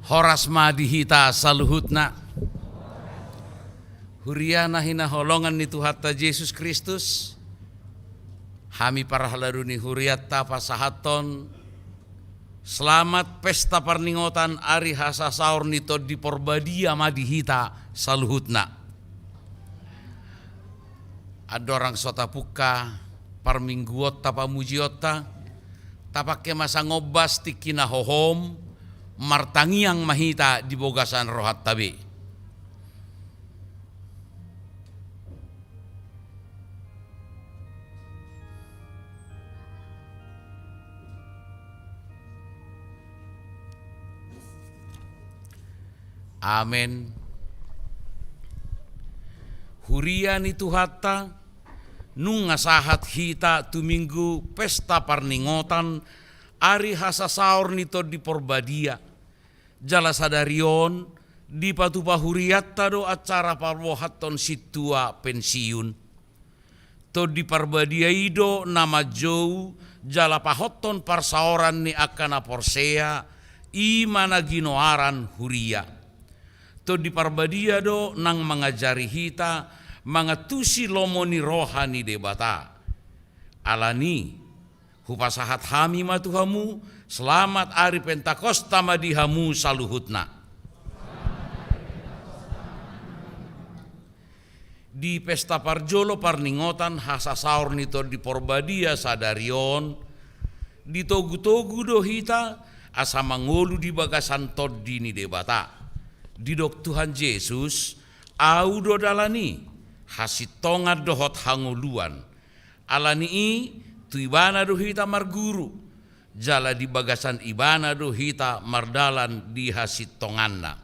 Horas madihita saluhutna. Huriana hina holongan ni Tuhatta Yesus Kristus. Hami para halaruni huriat tapa sahaton. Selamat pesta parningotan ari hasa saur nito di porbadia madihita saluhutna. Adorang sota puka parmingguot tapa mujiota. Tapake masa ngobas tikina hohom. Martangiang mahita di bogasan rohat tabi. Amen. Hurian itu hatta nung ngasahat hita tuminggu pesta parningotan ari hasa saur nito di porbadia. Jala sadarion di patupa huriatta do acara parwohaton situa pensiun. To di parbadia ido nama jou jala pahoton parsaoran ni akana porsea imana ginoaran huria. To di parbadia do nang mengajari hita mangatusi lomoni rohani debata. Alani hupasahat hami matuhamu. Selamat hari Pentakosta madihamu saluhutna. Di pesta parjolo parningotan hasa saur nito di porbadia sadarion. Di togu-togu dohita asa mangolu di bagasan toddi ni debata. Di dok Tuhan Yesus au do dalani hasitonga dohot hangoluan. Alani i tuibana dohita marguru. Jala di bagasan ibana do hita mardalan di hasit tonganna.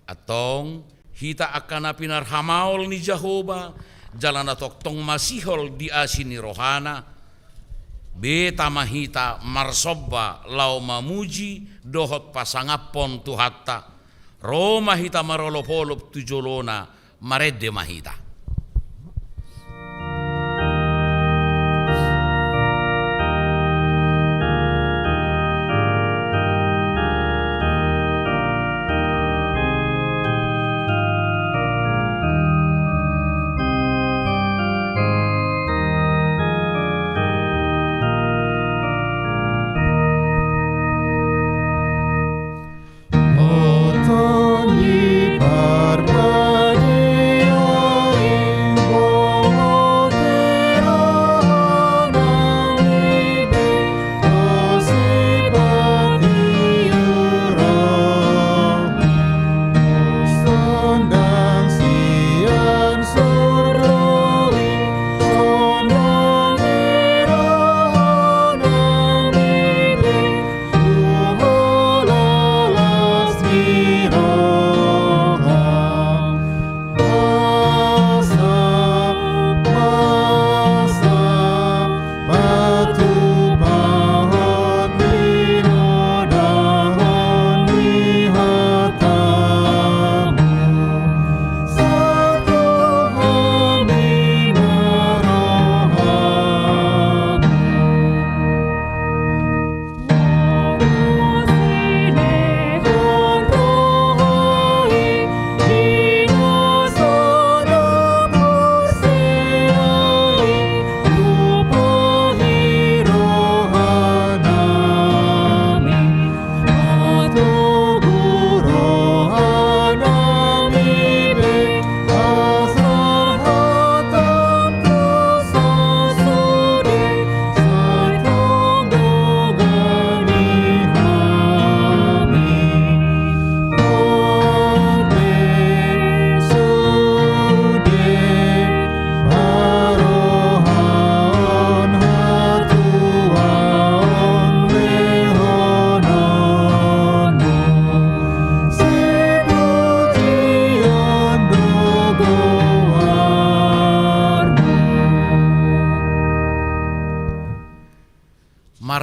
Atong hita akan apinar hamaol ni Jehovah jalan atok tong masihol di asini rohana. Beta mahita marsobba lau mamuji dohot pasangapon tuhatta. Roma hita marolopolop tujolona maredde mahita.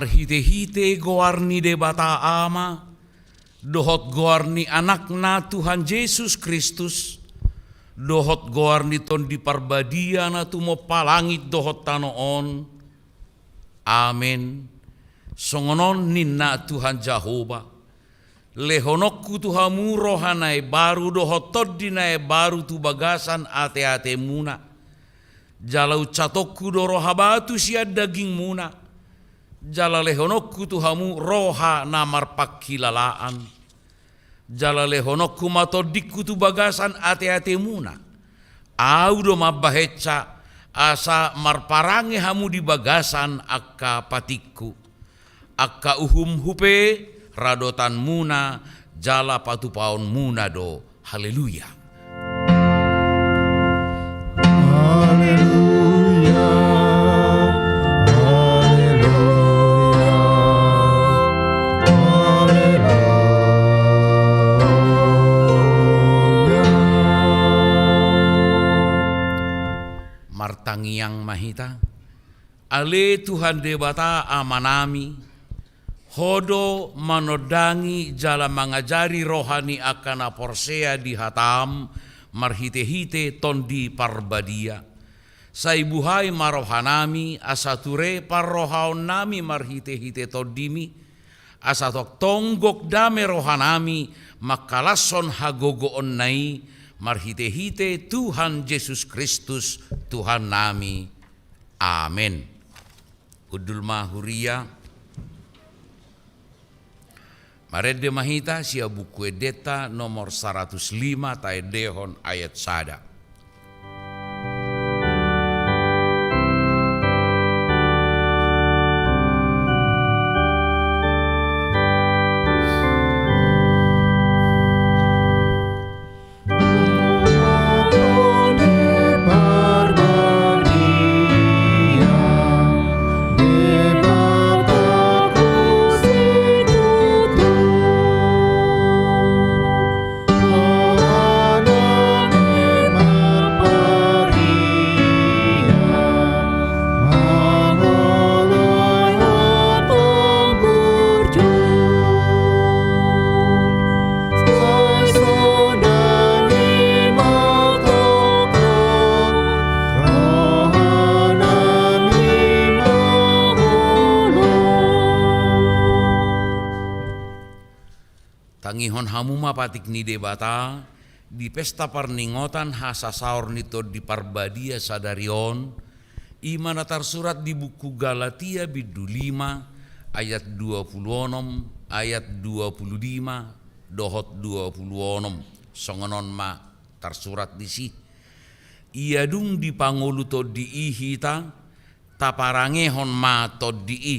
marhite-hite goarni debata ama, dohot goarni anakna Tuhan Yesus Kristus, dohot goarniton di parbadiana tumo palangit dohot tanoon. Amen. Songonon ninna Tuhan Jehova. Lehonokku Tuhamu rohanai baru dohotod dinai baru tu bagasan ate-ate muna. Jalau catokku do roha batu siad daging muna. Jala lehonokku Tuhamu roha namar pakilalaan. Jala lehonokku matodikku tu bagasan ate-ate muna. Au do mabaheca asa marparange hamu di bagasan akka patikku. Akka uhum hupe radotan muna jala patupaon muna do. Haleluya. Haleluya. Martangiang mahita ale Tuhan debata amanami hodo manodangi jala mangajari rohani akana porsea di hatam marhite-hite tondi parbadia saibuhai marohanami asature parrohaon nami marhite-hite tondimi asatok tonggok dame rohanami makalasson hagogoon nai marhite-hite Tuhan Yesus Kristus Tuhan nami. Amin. Udul mahuria. Marede mahita sia buku edeta nomor 105 tae dehon ayat sada. Tangihon hamu mapatik ni debata di pesta parningotan hasa saur nito di parbadia sadarion imana tersurat di buku Galatia bidu 5 ayat 26 ayat 25 dohot 26 songonon ma tersurat di si ia dung di pangulu to di ihita taparangehon ma to di i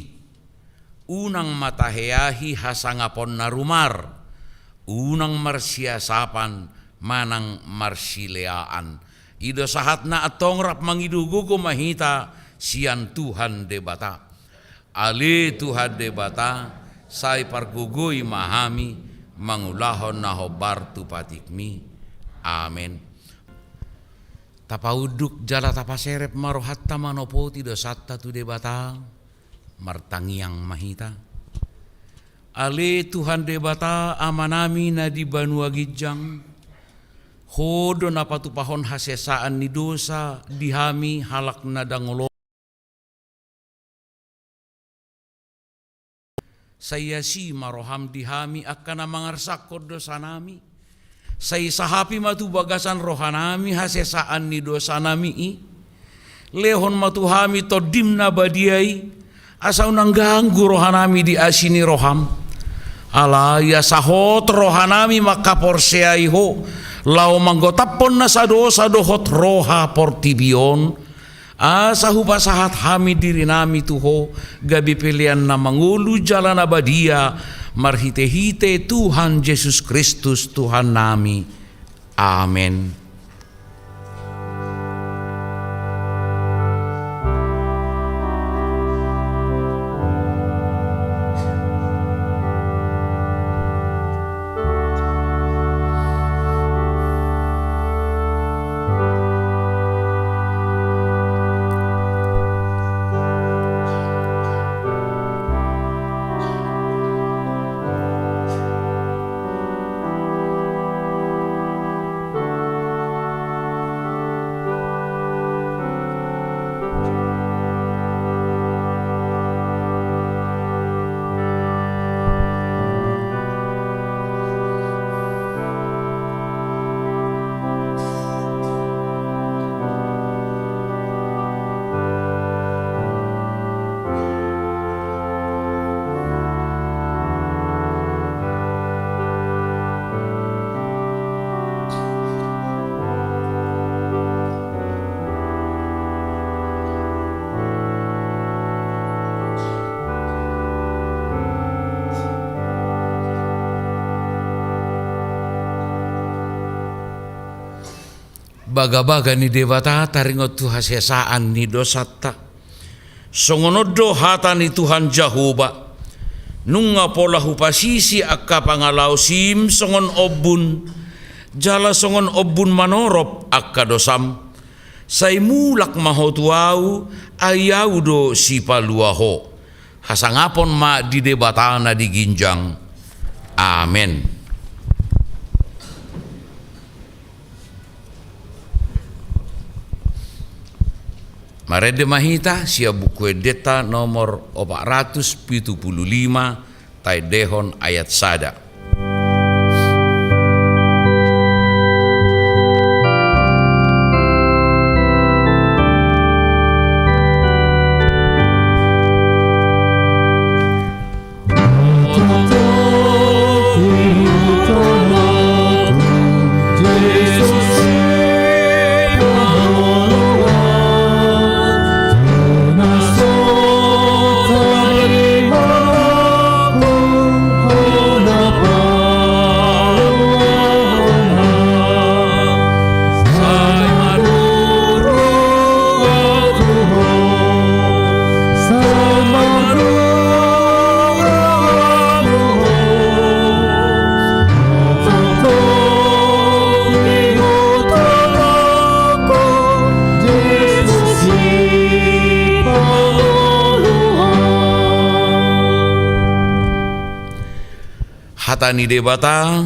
unang mataheahi hasangapon narumar unang marsiasapan manang marsileaan ido sahatna atong rap mangidugugo mahita sian Tuhan debata ali Tuhan debata sai pargugui mahami mangulahon nahobar tu patikmi amen. Tapauduk jala tapaserep marohatta manopoti do satta tu debata martangiang mahita ale Tuhan debata amanami na di Banua Gijang hodo na patupahon hasesaan ni dosa dihami halak na dangolo saya si maroham dihami akan mangarsakod dosa nami saya sahapi matu bagasan rohanami hasesaan ni dosa nami i lehon matuhami todimna badiai asa unang ganggu rohanami di asini roham alaya sahot rohanami makaporsea iho lau manggotapon na sa dosa dohot roha portibion asa hupasahat hami diri nami tuho gabi pilihan na mangulu jalan abadia marhite-hite Tuhan Yesus Kristus Tuhan nami amen. baga-baga ni debata taringot tu hasesaan ni dosata. Songonodo hata ni Tuhan Jahoba. Nunga pola hupasisi akka pangalau sim songon obun. Jala songon obun manorop akka dosam. Sai mulak mahotuau ayau do si paluaho. Hasangapon ma di debatana di ginjang. Amen. Marede mahita sia buku edeta nomor 475 tai dehon ayat sada. Hatani debata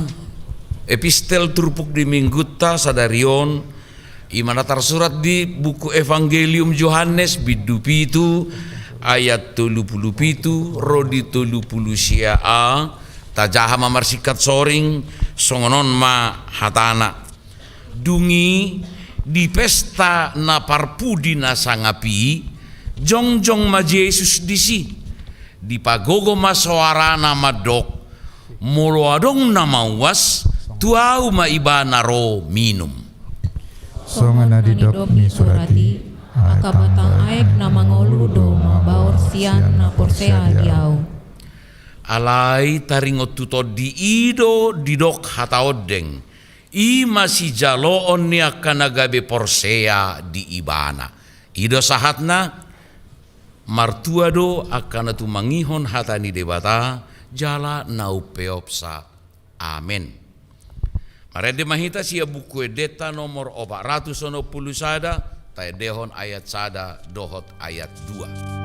epistel turpuk di mingguta sadarion imana tersurat di buku Evangelium Yohanes bidu pitu ayat 37 rodi 30 sia a tajaha mamarsikat soring songonon ma hatana dungi di pesta na parpudi na sangapi jongjong ma Yesus disi di pagogo ma soarana madok molo adong nama was tuau ma iba naro minum. Songan adidop ni surati akabatang aek na mangolu do mabaor sian na porsea diau. Alai taringot tuto di ido didok hataodeng i masih jaloon ni akan agabe porsea di ibana. Ido sahatna martua do akan tu mangihon hatani debata jala nau peopsa. Amen. Marede mahita sia buku edeta nomor 460 sada tai dehon ayat sada dohot ayat 2.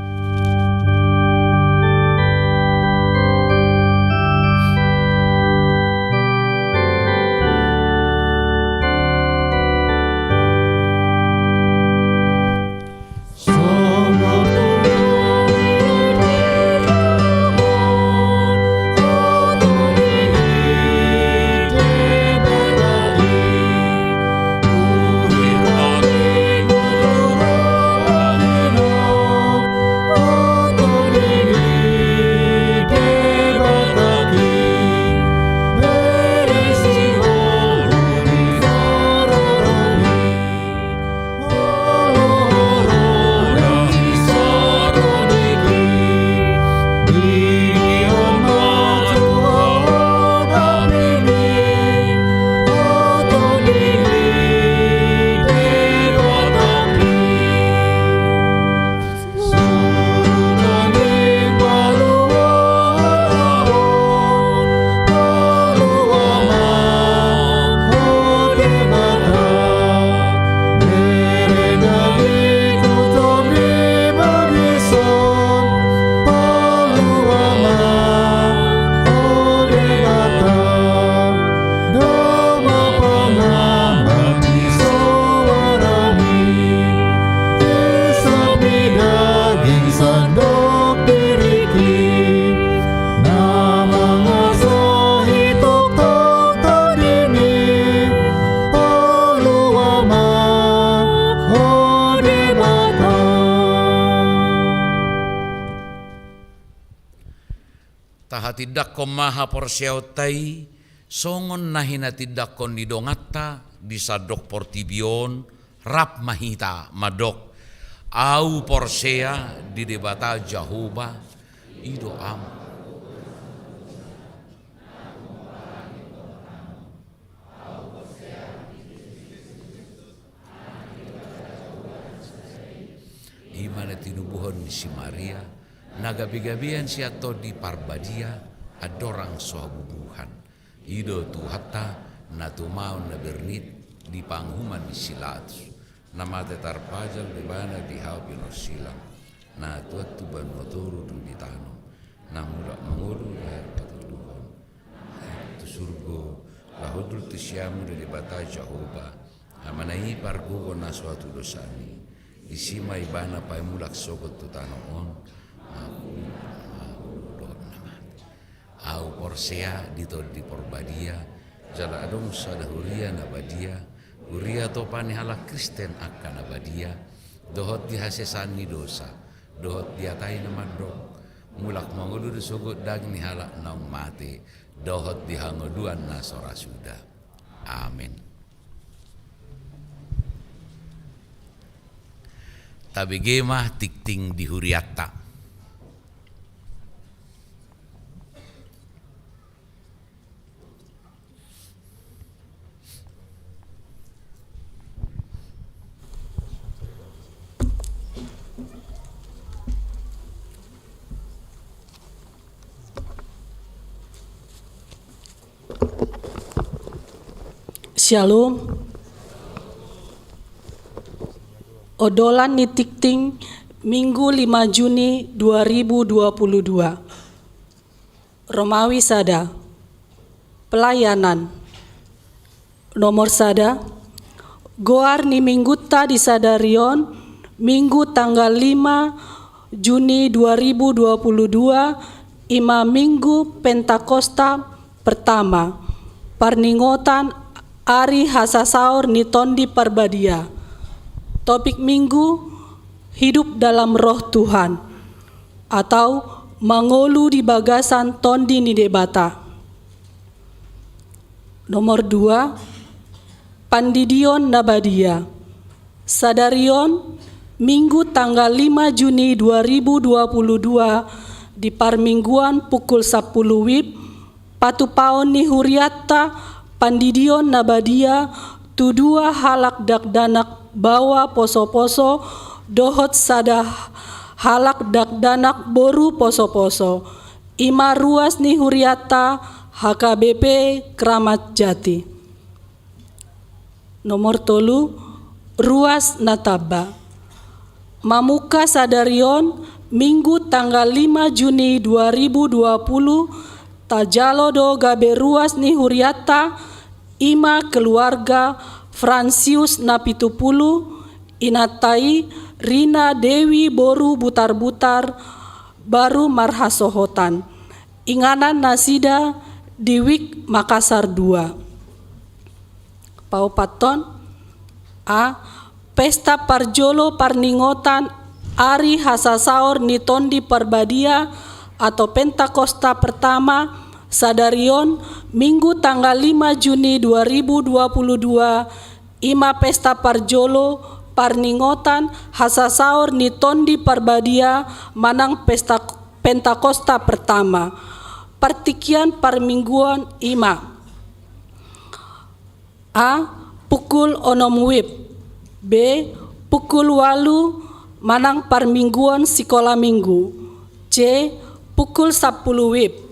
Tidak ko maha porsiautai songon nahina tidak kon didongata disadok portibion rap mahita madok au porsea di debata Jahoba ido am nubuhon si Maria, nagabi-gabian si atau di parbadia, adorang sohabubuhan. Ido tu hatta natumau na bernit di panghuman di silatus. Nama tetarpajal di bana di hapin silang. Na tuat tu ban motoru tu di tano. Na mulak mengulu lahir patuluhan. Tu surgo lahodul tu siamu dari bata Jehovah. Amanai pargogo na suatu dosani. Isima ibana pai mulak sokot tu tano on. Au porsea dito di porbadia jala adong sadahuria nabadia uria topani hala Kristen akan nabadia dohot dihasesani dosa dohot diatai namadok mulak mangudu sogot dagni hala naung mati dohot dihangoduan nasora sudah. Amin. Tabigema tikting dihuriata. Shalom. Odolan Nitikting Minggu 5 Juni 2022. Romawi Sada. Pelayanan. Nomor sada. Goar ni mingguta di Sadarion Minggu tanggal 5 Juni 2022 ima Minggu Pentakosta pertama. Parningotan Ari Hasasaur Nitondi Parbadia. Topik minggu, hidup dalam roh Tuhan, atau mangolu di bagasan tondi ni debata. Nomor 2, Pandidion Nabadia. Sadarion, Minggu tanggal 5 Juni 2022 di Parmingguan pukul 10 WIB, Patupaon ni Huriata, Pandidion Nabadia, tudua halak dakdanak bawa poso-poso, dohot sada halak dakdanak boru poso-poso. Ima ruas ni Huriata, HKBP Kramat Jati. Nomor 3, ruas Nataba. Mamuka Sadarion, Minggu tanggal 5 Juni 2020, Tajalo do gabe ruas ni Huriata, ima keluarga Fransius Napitupulu, Inatai Rina Dewi Boru Butar-Butar, Baru Marhasohotan, Inganan Nasida Diwik Makassar 2. Paupaton A. Pesta Parjolo Parningotan Ari Hasasaur Nitondi Parbadia atau Pentakosta pertama Sadarion Minggu tanggal 5 Juni 2022 ima Pesta Parjolo Parningotan Hasasaur Nitondi Parbadia manang Pesta Pentakosta pertama. Pertikian Parmingguan ima A. Pukul 6 WIB. B. Pukul 8 manang Parmingguan Sekolah Minggu. C. Pukul 10 WIB.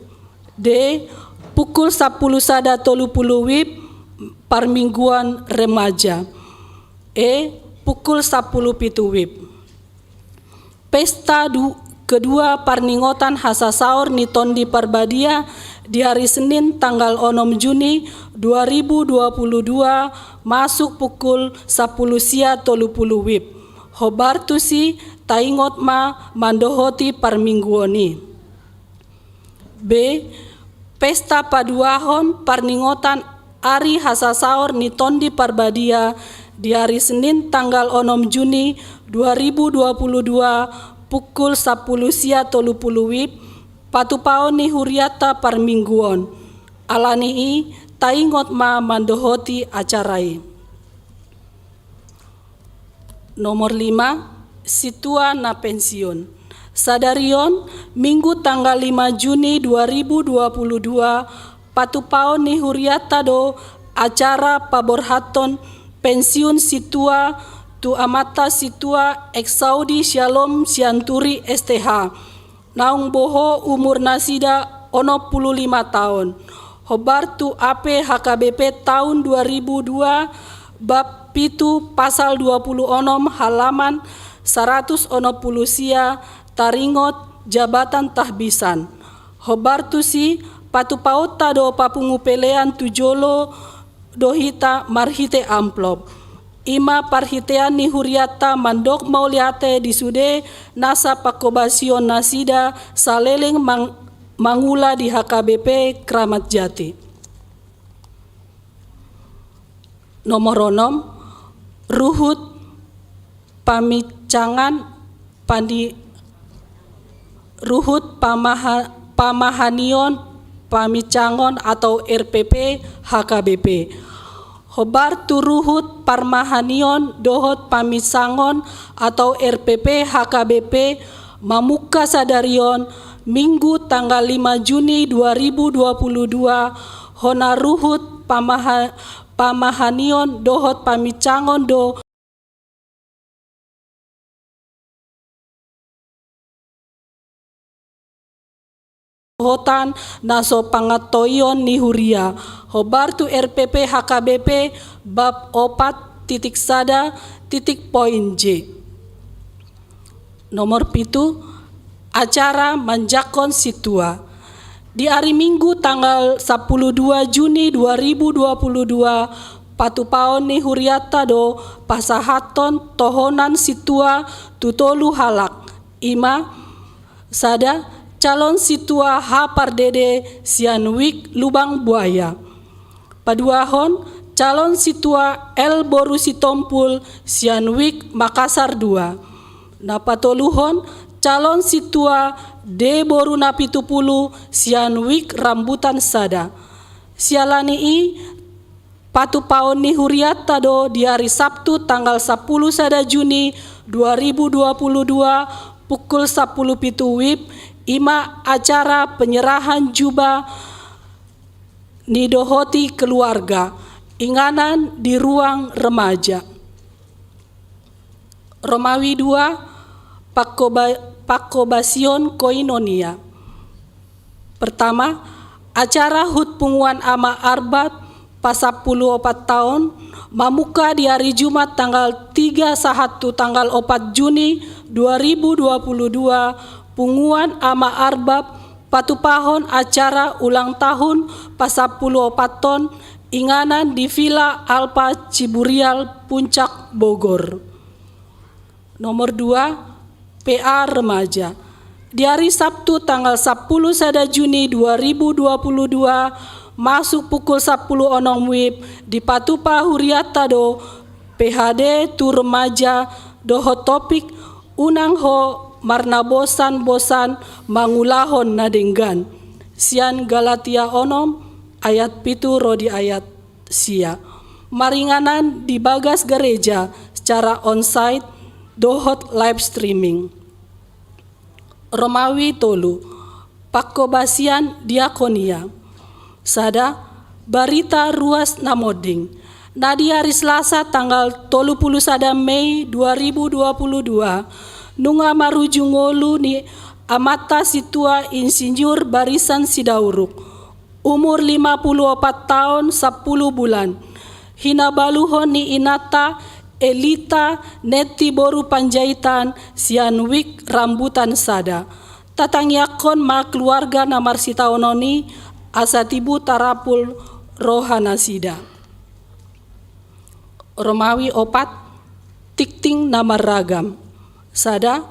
D. Pukul 10 sada 30 WIB Parmingguan Remaja. E. Pukul 10 pitu WIB. Pesta kedua Parningotan Hasasaur Nitondi Parbadia di hari Senin tanggal 6 Juni 2022 masuk pukul 10 sia 30 WIB. Hobartusi taingot ma mandohoti Parmingguoni. B. Pesta Paduahon Parningotan Ari Hasasaur Nitondi Parbadia di hari Senin tanggal 6 Juni 2022 pukul 10 sia 30 WIB Patupaon ni Huriata Parmingguon. Alani taingot ma mandohoti acarai. Nomor 5, Situa na pensiun. Sadarion Minggu tanggal 5 Juni 2022 Patupaon ni Huriata do acara paborhaton pensiun Situa tu amata situa exaudi Shalom Sianturi STH. Naung boho umur nasida 65 tahun. Hobar tu AP HKBP tahun 2002 bab pitu pasal 26 halaman 160 sia taringot jabatan tahbisan. Hobar tu si patu pauta do papungu pelean tujolo dohita marhite amplop. Ima parhitean ni huriata mandok mauliate di sude nasa pakobasion nasida saleleng mangula di HKBP Kramat Jati. Nomor 6 Ruhut Pamicangan Pandi Ruhut Pamahanion Pamicangon atau RPP HKBP. Hobar tu Ruhut Parmahanion Dohot Pamisangon atau RPP HKBP Mamuka Sadarion Minggu tanggal 5 Juni 2022 hona Ruhut Pamahanion Dohot Pamicangon do hotan naso pangatoyon ni huria. Hobar tu RPP HKBP bab 4.1.J. Nomor 7 acara manjakon situa. Di hari Minggu tanggal 12 Juni 2022 patupaon ni huriata do pasahaton tohonan situa tutolu halak. Ima sada calon situa Hapardede Sianwik Lubang Buaya. Paduahon calon situa El Boru Sitompul Sianwik Makassar 2. Napatoluhon calon situa D Boru Napitupulu Sianwik Rambutan Sada. Sialani i patu paon ni huriata do di hari Sabtu tanggal 10 sada Juni 2022 pukul 10 pitu WIB ima acara penyerahan jubah nidohoti keluarga inganan di ruang remaja. Romawi 2 Pakobasion Koinonia. Pertama, acara hut punguan ama arbat pasapulu 4 tahun mamuka di hari Jumat tanggal 3 sahatu tanggal 4 Juni 2022 punguan ama arbab patupahon acara ulang tahun pasapulu 4 ton inganan di Villa Alpa Ciburial Puncak Bogor. Nomor 2 PA Remaja. Di hari Sabtu tanggal 10 sada Juni 2022 masuk pukul 10 onong WIB di Patupa Huriata do PHD tu remaja doho topik unang ho marna bosan mangulahon nadenggan. Sian Galatia onom ayat pitu rodi ayat sia. Maringanan di bagas gereja secara onsite dohot live streaming. Romawi tolu Pakobasian Diakonia. Sada barita ruas namoding. Nadi hari Selasa tanggal 30 sada Mei 2022 nunga maruju ngolu ni amata situa insinyur barisan Sidauruk. Umur 54 tahun 10 bulan. Hinabaluhon ni inata Elita Neti Boru Panjaitan Sianwik Rambutan Sada. Tatangyakon ma keluarga namar sitaononi asatibu tarapul rohana sida. Romawi 4 Tikting namar ragam. Sada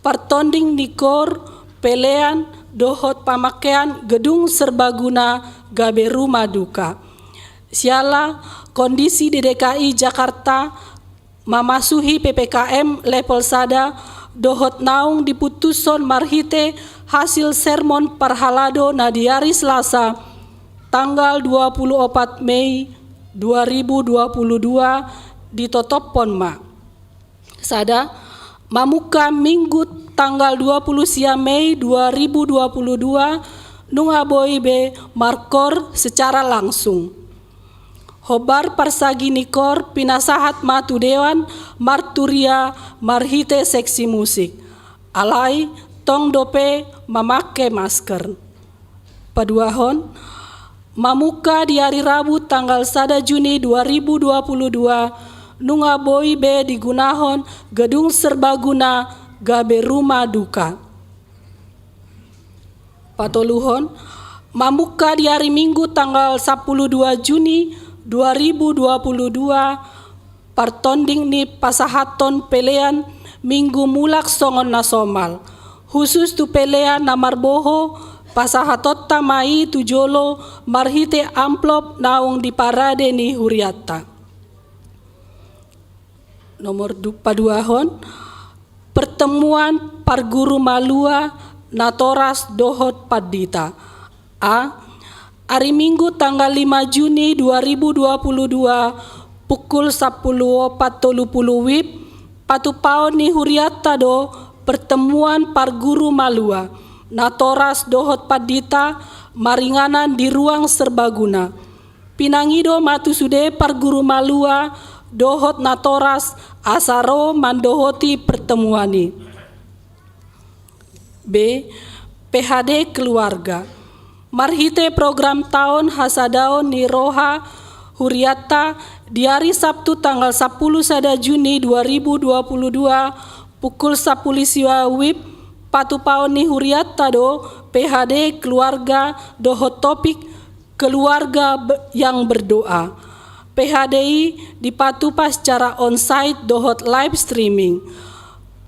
partonding nikor pelean dohot pamakean gedung serbaguna gabe rumah duka. Siala kondisi di DKI Jakarta mamasuhi PPKM level sada dohot naung diputuson marhite hasil sermon parhalado nadiari Selasa tanggal 24 Mei 2022 di Totopon ma. Sada mamuka Minggu tanggal 20 sia Mei 2022 nungaboy be markor secara langsung. Hobar parsagi nikor pinasahat matu dewan marturia marhite seksi musik. Alai tong dope memakai masker. Paduahon, mamuka di hari Rabu tanggal 1 Juni 2022 nunga boi be digunahon gedung serbaguna gabe rumah duka. Patoluhon, mamuka di hari Minggu tanggal 12 Juni 2022 partonding ni pasahaton pelean Minggu mulak songon nasomal. Khusus tu pelean namar boho pasahatot tamai tujolo marhite amplop naung di parade ni huriata. Nomor paduahon, pertemuan parguru malua natoras dohot padita. Hari Minggu tanggal 5 Juni 2022 pukul 10.30 WIB patupaon ni huriata do pertemuan parguru malua natoras dohot padita maringanan di ruang serbaguna. Pinangido matu sude parguru malua dohot natoras asaro mandohoti pertemuani. B. PHD keluarga. Marhite program tahun hasadaon ni roha huriata di hari Sabtu tanggal 10 Juni 2022 pukul 10 WIB patupaon ni huriata do PHD keluarga dohot topik keluarga yang berdoa. PHDI dipatupa secara onsite dohot live streaming.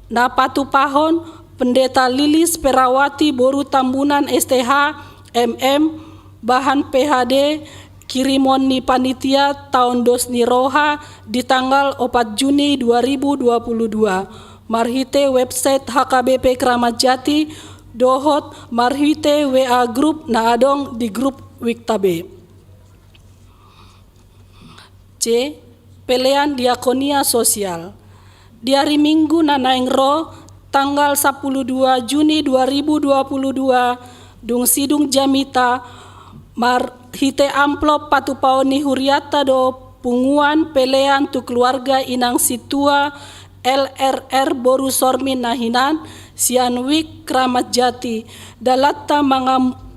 Na patupahon Pendeta Lilis Perawati Boru Tambunan STH MM bahan PHD kirimon ni panitia tahun dos ni roha di tanggal 4 Juni 2022 marhite website HKBP Kramat Jati dohot marhite WA group na adong di grup Wiktabe. C. Pelean diakonia sosial. Di hari Minggu nanaing ro tanggal 12 Juni 2022 dung sidung jamita marhite amplop patupaon ni huriata do punguan pelean tu keluarga inang situa LRR Boru Sormin Nahinan Sianwik Kramat Jati dalatta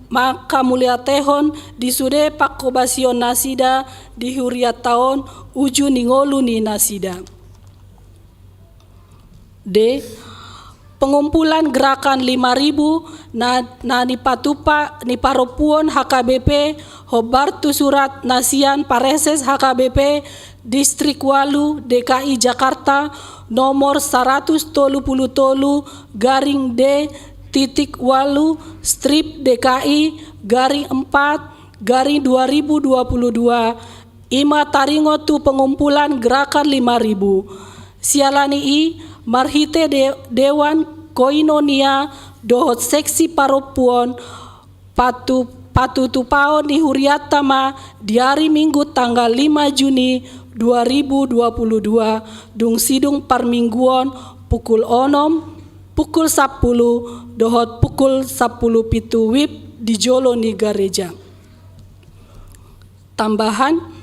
makamuliatehon di sude pakobasion nasida di huriataon uju ningolu ni nasida. D. Pengumpulan gerakan 5.000 na nipatupa ni paropuon HKBP Hobartu Surat Nasian Pareses HKBP Distrik Walu DKI Jakarta nomor 133/D-Walu strip DKI _4/2022 ima taringo tu pengumpulan gerakan 5.000 sialani i marhite Dewan Koinonia dohot seksi paropuon patutupaon ni huriatama di hari Minggu tanggal 5 Juni 2022 dung sidung parmingguon pukul 6 pukul 10 dohot pukul 10 pitu WIB di Jolo ni gereja. Tambahan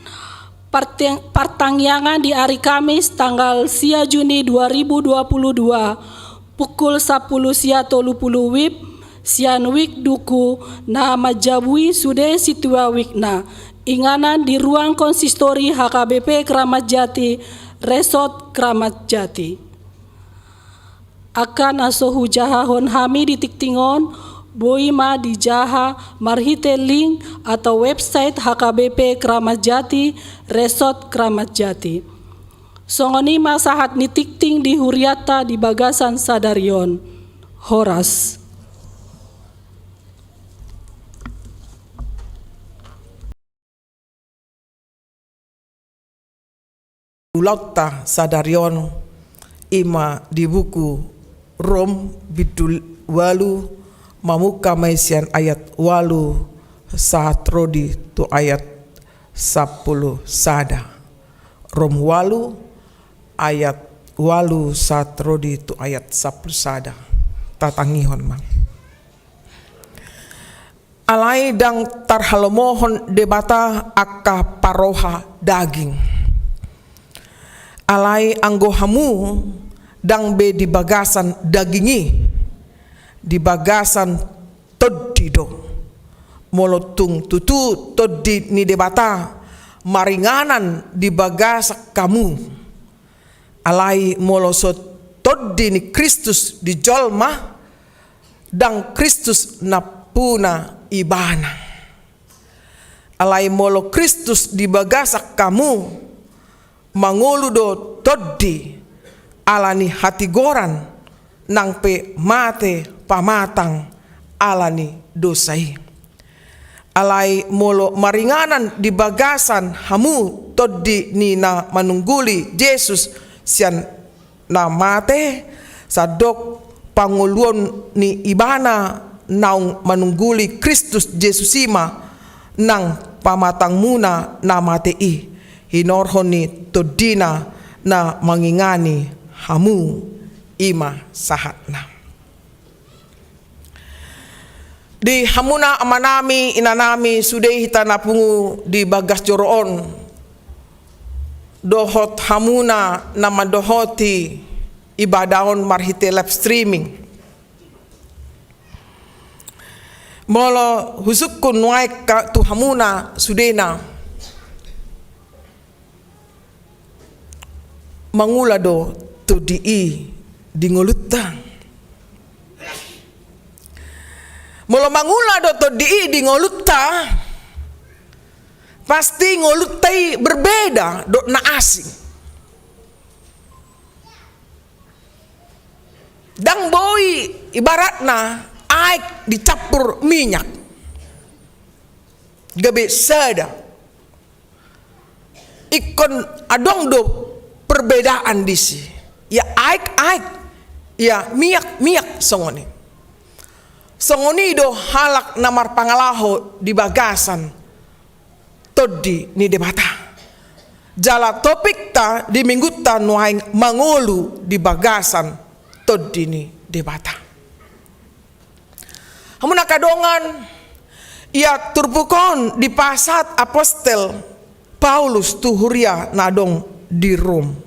pertangyangan di hari Kamis tanggal 10 Juni 2022 pukul 10.30 WIB Sianwik Duku na majabui sude situa wikna inganan di ruang konsistori HKBP Kramat Jati Resort Kramat Jati. Akan asohu jahahon hami di tiktingon boima di jaha marhite link atau website HKBP Kramat Jati Resort Kramat Jati. Songoni masahat ni tikting di huriata di bagasan sadarion. Horas. Ulauta sadarion ima di buku Rom bidul walu mamuka maisian ayat walu sahatrodi tu ayat 10 sada. Rom walu ayat walu sahatrodi tu ayat 10 sada. Tatangihon mang. Alai dang tarhalomohon debata akka paroha daging. Alai anggo hamu dang be di bagasan dagingi, di bagasan todido molotung tutu todi ni debata maringanan di bagasak kamu. Alai moloso todi ni Kristus di jolma dang Kristus napuna ibana. Alai molo Kristus di bagasak kamu mangoludo todi alani hati goran nang pe mate pamatang alani dosai. Alai molo maringanan di bagasan hamu todi ni na manungguli Yesus sian na mate sadok panguluan ni ibana naung manungguli Kristus Yesus ima nang pamatang muna na matei hinorhon ni todina na mangingani hamu ima sahatna. Di hamuna amanami inanami sudai hita napungu di bagas joroon dohot hamuna nama dohoti ibadahon marhite live streaming. Molo husukun nuai ka tu hamuna sudena mangula do tu di ngolutang. Molo mangula do to di ngolutta pasti ngolutai berbeda do na asing. Dang boy ibaratna aik dicampur minyak. Gabe sada. Ikon adong do perbedaan disi. Ya aik ya miyak songoni. Songoni do halak namar pangalaho di bagasan todi ni debata. Jala topik ta di minggu ta nuaing mangolu di bagasan todi ni debata. Hamuna kadongan ia turbukon di pasat apostel Paulus tu huria nadong di Rom.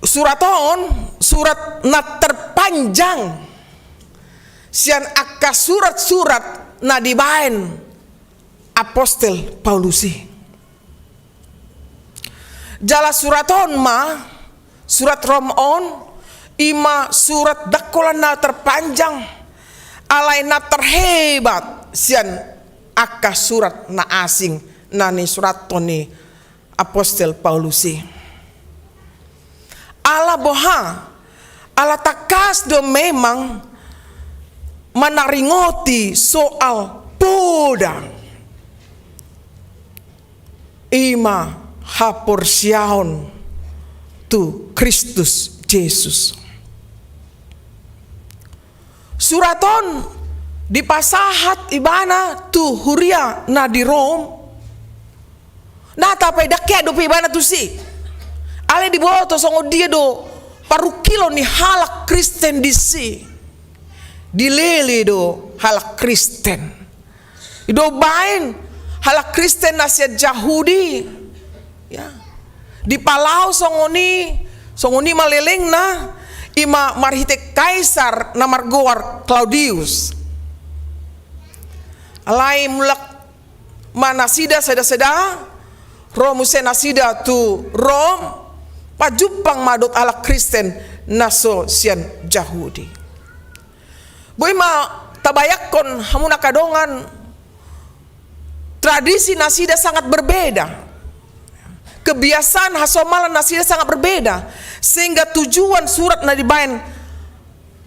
Surat na terpanjang sian akka surat-surat na dibaen apostel Paulusi. Jala suraton ma surat Romon ima surat dakolan na terpanjang alai na terhebat sian akka surat na asing na ni surat ni apostel Paulusi. Ala boha, ala takas do memang manaringoti soal podang. Ima haporsiaon tu Kristus Yesus. Suraton di pasahat ibana tu huria na di Rom. Na tapi dakya do ibana tu si. Ale di boto songo dia do parukilo ni halak Kristen disi. Dilele do halak Kristen. Ido bain halak Kristen nasihat Yahudi. Ya. Di palau songo ni maleleng na ima marhite kaisar namar goar Claudius. Alai mulak manasida seda-seda Romuse nasida tu Rom pajupang madot ala Kristen naso sian Yahudi. Boy ma tabayakon hamuna kadongan tradisi nasida sangat berbeda. Kebiasaan hasomalan nasida sangat berbeda sehingga tujuan surat na dibaen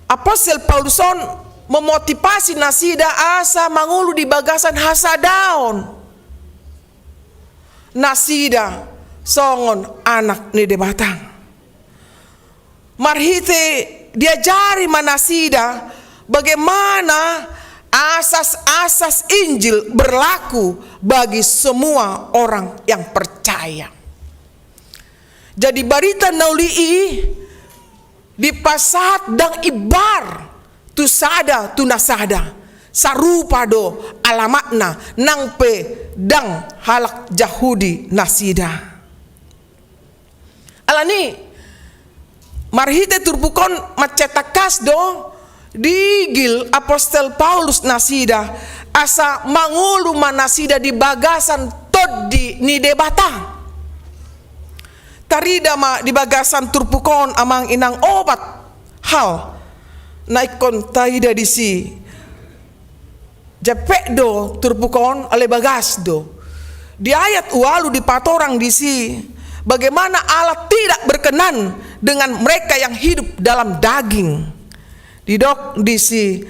apostel Pauluson memotivasi nasida asa mangulu di bagasan hasadaon. Nasida songon anak ni debatang. Marhite diajari manasida bagaimana asas-asas Injil berlaku bagi semua orang yang percaya. Jadi barita naulii di pasat dang ibar tu sada tu nasada sarupa do alamatna nang pe dang halak Jahudi nasida. Alani marhite turbukon macetakas do digil apostol Paulus nasida asa mangulu manasida di bagasan toddi ni debata. Tarida ma di bagasan turpukon amang inang obat hal naikon taida di si japek do turpukon ale bagas do di ayat walu di patorang di si bagaimana Allah tidak berkenan dengan mereka yang hidup dalam daging di dok di si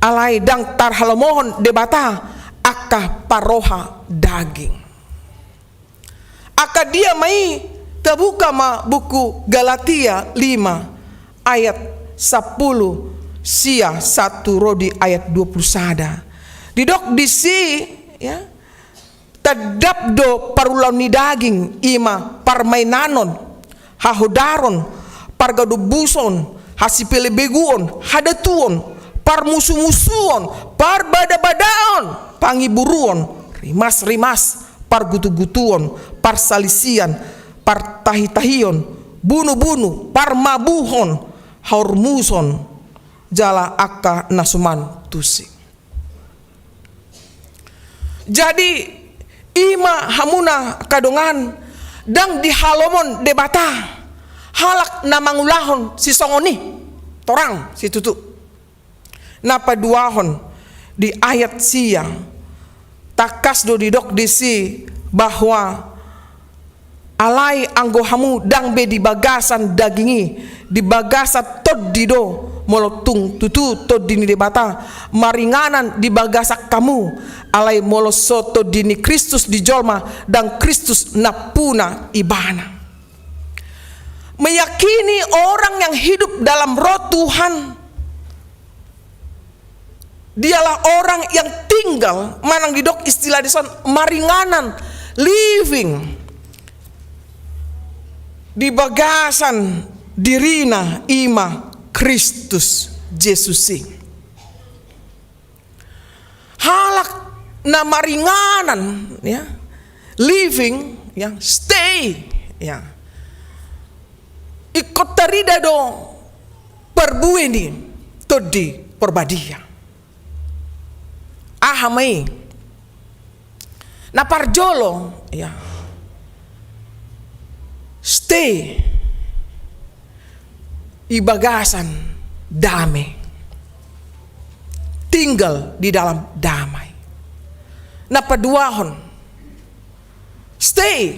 alai dang tar halamohon debata akah paroha daging akah dia mai terbuka ma buku Galatia 5 ayat 10 sia 1 rodi ayat 20 sada. Didok disi ya tadap do parulau ni daging ima parmainanon hahodaron pargadubuson hasipelebeguon hadatuon parmusu-musuon parbada-badaon pangiburuon rimas-rimas pargutu-gutuon parsalisian partahitahion bunuh-bunuh parmabuhon haurmuson jala akka nasuman tusi. Jadi ima hamuna kadongan dang di halomon debata halak namangulahon si songoni torang si tutu napa duahon di ayat sia takas do didok disi bahwa alai anggo hamu dang be di bagasan dagingi di bagasa tod dido molotung tutu tod dini debata maringanan di bagasak kamu alai molo soto dini Kristus dijolma dan Kristus napuna ibana. Meyakini orang yang hidup dalam roh Tuhan dialah orang yang tinggal manang didok istilah dison maringanan living di bagasan dirina ima Kristus Yesusi. Halak na maringanan ya living ya stay ya ikut tarida do perbueni todi perbadia ahamai na parjolo ya stay ibagasan damai tinggal di dalam damai. Napaduahon stay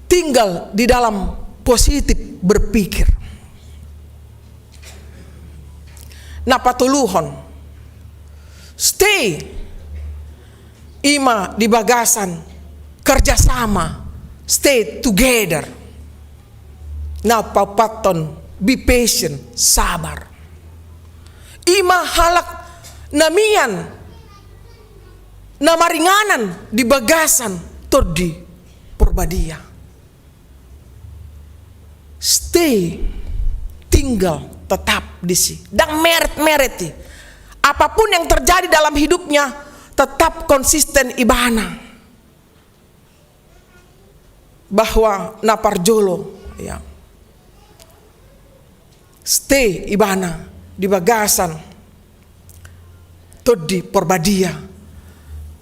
tinggal di dalam positif berpikir. Napatuluhon stay ima di bagasan kerjasama stay together. Napapaton be patient sabar. Ima halak namian namaringanan di bagasan todi perbadia. Stay tinggal tetap di sini. Dan meret-mereti apapun yang terjadi dalam hidupnya tetap konsisten ibana. Bahwa naparjolo ya. Stay ibana di bagasan todi perbadia.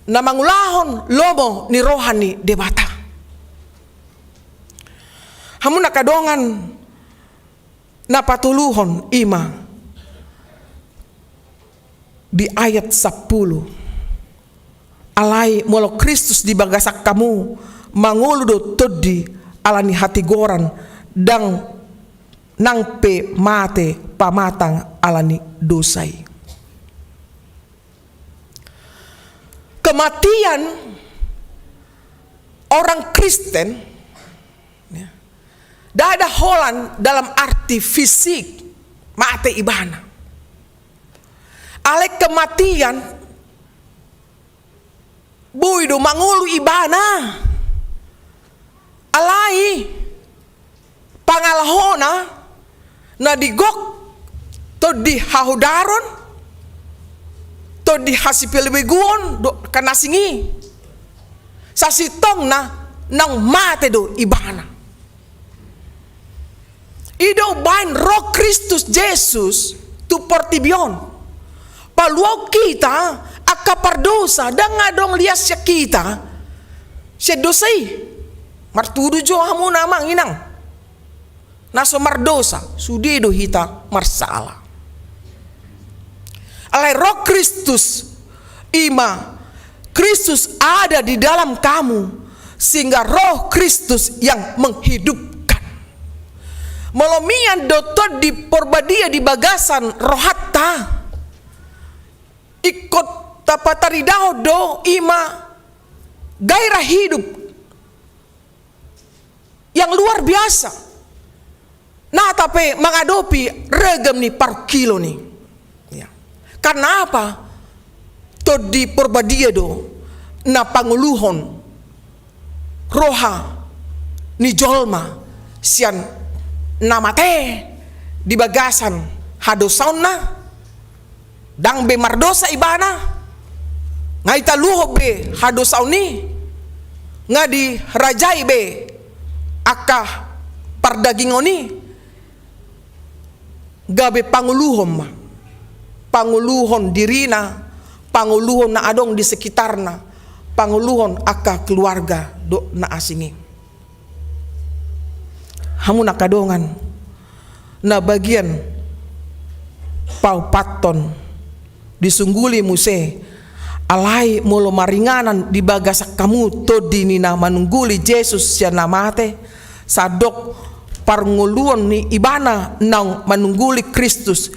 Namangulahon lomo ni rohani debata. Hamun nakadongan napatuluhon ima di ayat 10 alai molo Kristus di bagasak kamu manguludo todi alani hati goran dang nang pe mate pamatang alani dosai. Kematian orang Kristen ya, dah ada holan dalam arti fisik mate ibana. Ale kematian buido mangulu ibana. Alai pangalahona na digok to di hahudaron to di hasipil beguon do kanasingi sasitong na nang mate do ibana ido bain roh Kristus Jesus tu portibion paluau kita akapardosa dangadong lias ya kita sedosai martudu jo hamu namang inang naso mardosa sudido hita marsala alai roh Kristus ima Kristus ada di dalam kamu sehingga roh Kristus yang menghidupkan melomian dotot di porbadia di bagasan rohatta ikut tapatari do ima gairah hidup yang luar biasa. Nah tapi mengadopi regem nih par kilo nih. Ya. Karena apa? To di porbadia do na panguluhon roha ni jolma sian namate di bagasan hadosauna dang be mardosa ibana ngai taluho be hadosauni ngadi rajai be akah pardagingoni gabe panguluhon dirina panguluhon na adong di sekitarna panguluhon akah keluarga do na asingi hamu nakadongan na bagian paupaton disungguli muse alai molo maringanan di bagasak kamu to dinina manungguli Yesus sia namate sadok parnguluan ni ibana nang manungguli Kristus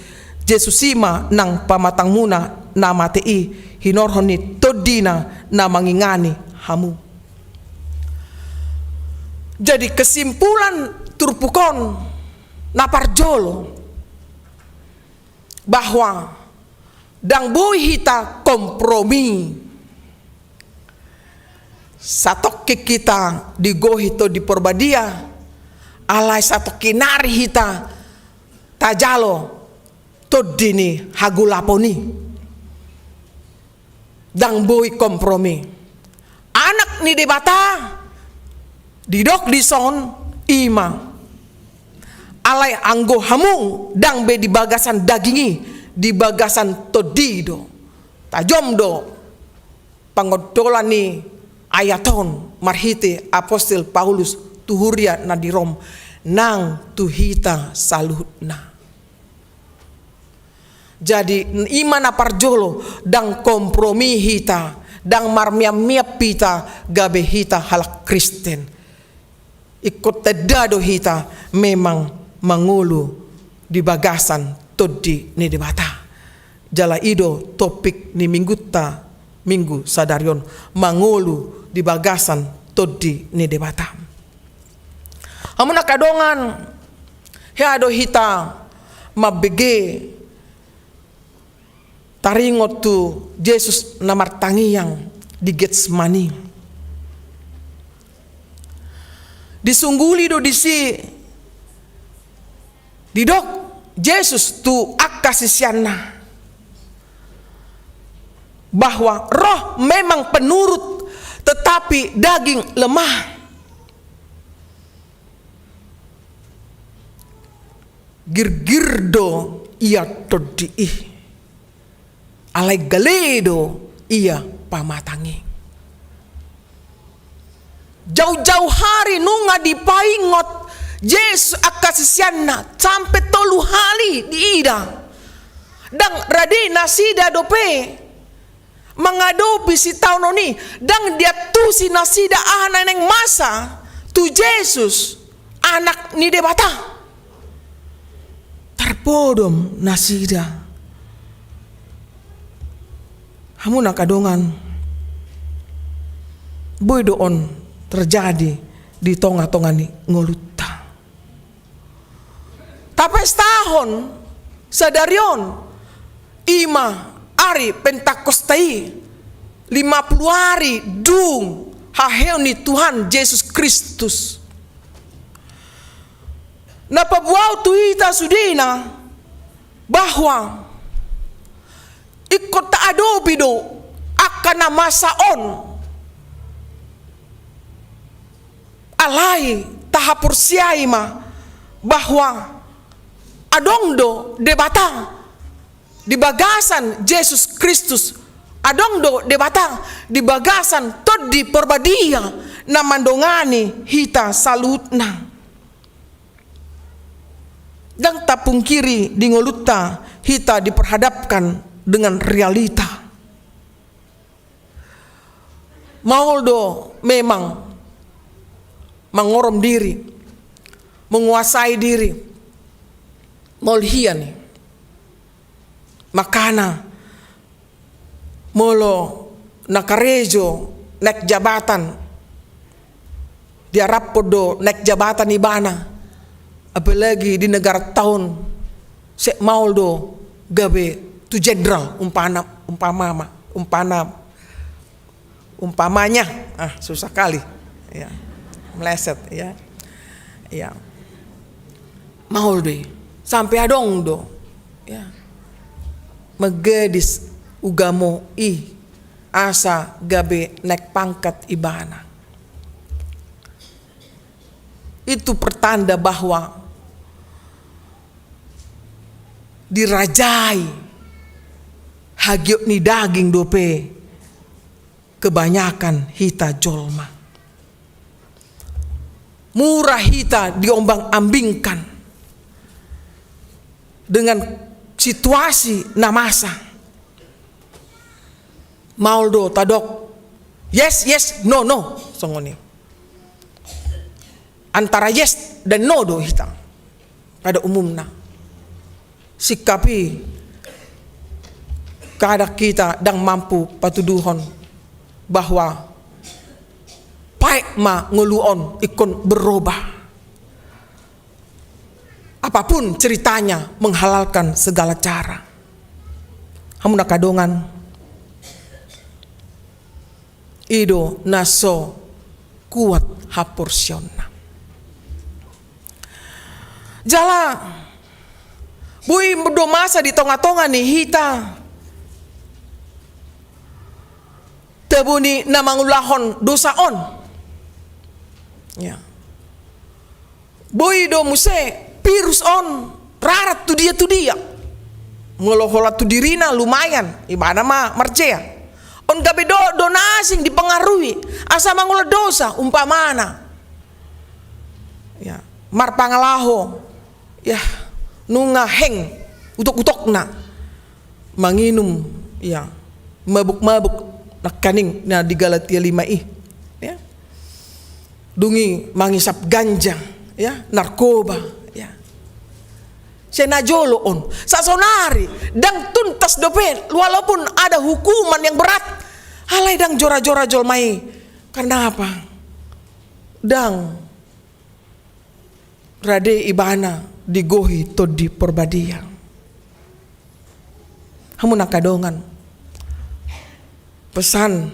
Yesus ima nang pamatang muna namate i hinorhon ni to dina na mangingani hamu. Jadi kesimpulan turpukon naparjolo bahwa dang boy hita kompromi satok kita digohito di porbadia alai satok kinari hita tajalo todini hagulaponi dang boy kompromi anak ni debata didok dison ima alai anggo hamung dang be di bagasan dagingi di bagasan todido tajom do pangodolan ni ayaton marhite apostol Paulus tuhuria na di Rom nang tuhita saluhna. Jadi imana parjolo dang kompromi hita dang marmiap-miap pita gabe hita halak Kristen ikut tedado hita memang mangulu di bagasan todi ni debata jala ido topik ni minggu sadarion mangulu di bagasan todi ni debata hamuna kadongan heado hita mabege taringot tu Yesus namartangi yang di Getsemani disungguli do disi didok Yesus tu akasisianna bahwa roh memang penurut tetapi daging lemah. Girgirdo ia todiih alai galedo ia pamatangi. Jauh-jauh hari nunga dipaingot Yesus akasisianna sampai 3 hari di ida dang rade nasida dope mengadopi si taunoni dang dia tu si nasida neng masa tu Yesus anak ni debata terpodom nasida hamu nakadongan boy doon terjadi di tonga-tonga ni ngoluta tapi setahun sadarion ima ari pentakostai 50 hari dung haheu ni Tuhan Yesus Kristus napabuau tu hita sudina bahwa ikut taadobi do akan nama saon alai tahapur siai ma bahwa adong do debatang di bagasan Yesus Kristus, adong do debatang di bagasan tod di perbadia na mandongani hita salutna. Dan tak pungkiri di ngoluta hita diperhadapkan dengan realita. Mauldo memang mengorom diri, menguasai diri, molhian, makana, molo nakarejo nek jabatan, diarap podo nek jabatan ibana, apalagi di negara tahun se mauldo gabe tu jenderal umpamanya susah kali ya, meleset ya mauldo sampai adong do ya megedis ugamo asa gabe nek pangkat ibana. Itu pertanda bahwa dirajai hagiok ni daging dope kebanyakan hita jolma. Murah hita diombang-ambingkan dengan situasi na masa. Mauldo tadok yes no songoni. Antara yes dan no do hita pada umumnya. Sikapi kada kita dang mampu patuduhon bahwa paik ma nguluon ikon berubah. Apapun ceritanya menghalalkan segala cara. Hamuna kadongan ido naso kuat haporsiona. Jala bui berdomasa di tonga-tonga nih hita tebuni namangulahon dosa on ya bui do muse virus on rarat tu dia ngoloholat tu dirina lumayan ibana mah marjea on gabe do nasing dipengaruhi asa mangula dosa umpamana ya mar pangalaho ya nunga heng utok-utokna manginum ya mabuk-mabuk nakaning na di Galatia 5 ya dungi mangisap ganja ya narkoba ya senajolo on sasonari dang tuntas dope walaupun ada hukuman yang berat halai dang jora-jora jol mai karena apa dang rade ibana digohi to di perbadia. Hamu nakadongan pesan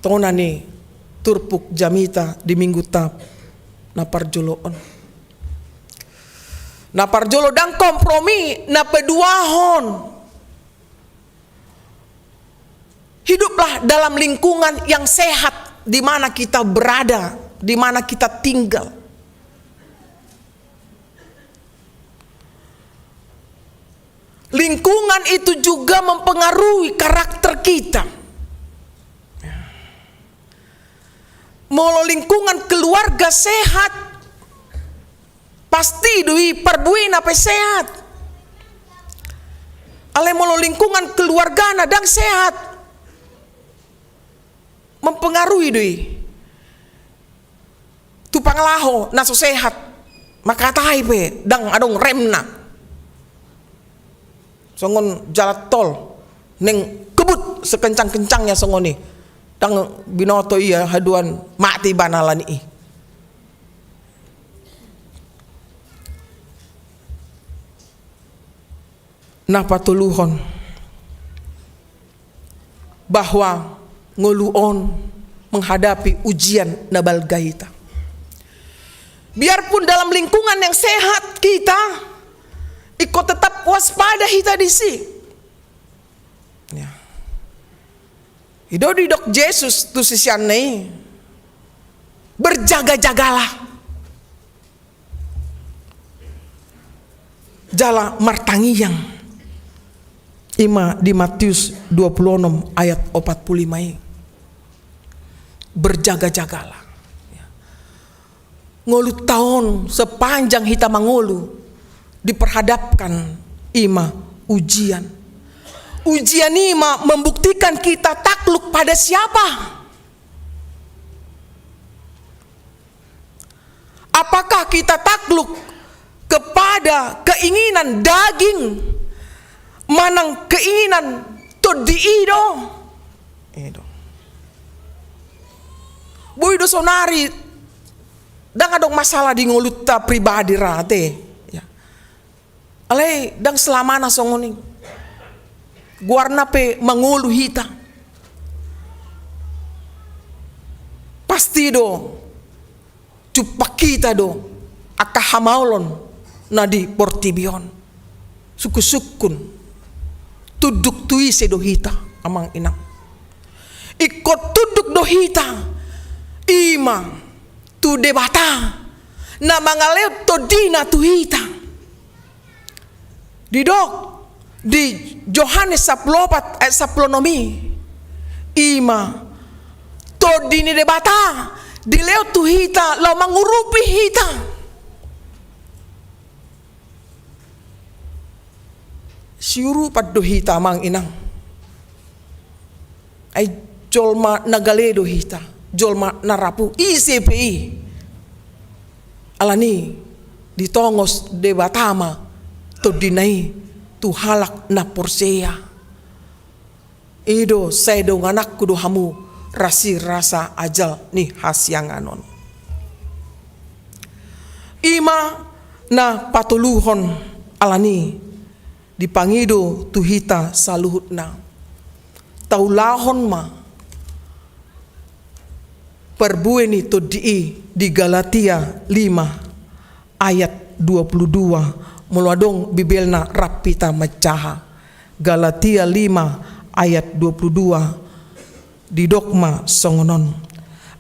tonani turpuk jamita di minggu tap naparjoloon. Naparjolo dang kompromi napeduahon. Hiduplah dalam lingkungan yang sehat di mana kita berada, di mana kita tinggal. Lingkungan itu juga mempengaruhi karakter kita. Molo lingkungan keluarga sehat, pasti dui perbuin apa sehat. Ale molo lingkungan keluarga nadang sehat, mempengaruhi dui. Tu panglaho naso sehat, maka pe dang adong remna. Songon jalan tol neng kebut sekencang-kencangnya songoni dang binoto iya haduan mati banalan i napa tuluhon bahwa ngoluon menghadapi ujian nabal gaita biarpun dalam lingkungan yang sehat kita ikut tetap waspada hita disi. Ya. Ido didok Yesus tu sisian nih. Berjaga-jagalah. Jala martangiyang. Ima di Matius 26 ayat 45. Berjaga-jagalah. Ngolu tahun sepanjang kita mangolu diperhadapkan ima ujian. Ujian ima membuktikan kita takluk pada siapa? Apakah kita takluk kepada keinginan daging, manang keinginan todiido? Edo. Boy do sonari dang adong masalah di ngoluta pribadi rate. Ya. Alay dang selamana songoning. Guarna pe mangulu hita. Pasti do cupak kita do akahamaulon nadi portibion. Suku-sukun tuduk tuise do hita amang inang. Ikut tuduk do hita. Ima tu debata na mangaleo to dina tu hita didok di Yohanes 14 ayat 10 ima to dini debata di leo tu hita lo mangurupi hita siuru padu hita mang inang ay jolma nagaledo hita jolma narapu ICPI alani ditongos debatama to dinai tu halak na porsea ido sedo nganak kudu hamu rasi rasa ajal nih hasyanganon ima na patuluhon alani dipangido tu hita saluhutna taulahon ma perbueni to di Galatia 5 ayat 22 meluadong bibelna rapita mecaha Galatia 5 ayat 22 di dogma songonon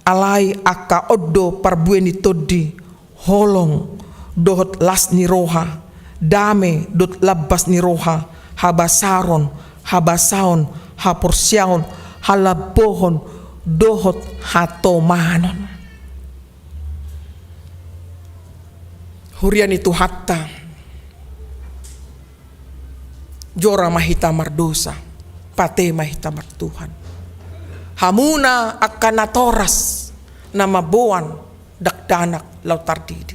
alai aka oddo perbueni todi holong dohot las ni roha dame dot labas ni roha habasaron habasaon haporsiaon halabohon dohot hatomanon hurian itu hatta jora mahita mardosa pate mahita mar Tuhan hamuna akan natoras nama boan dakdanak lautar didi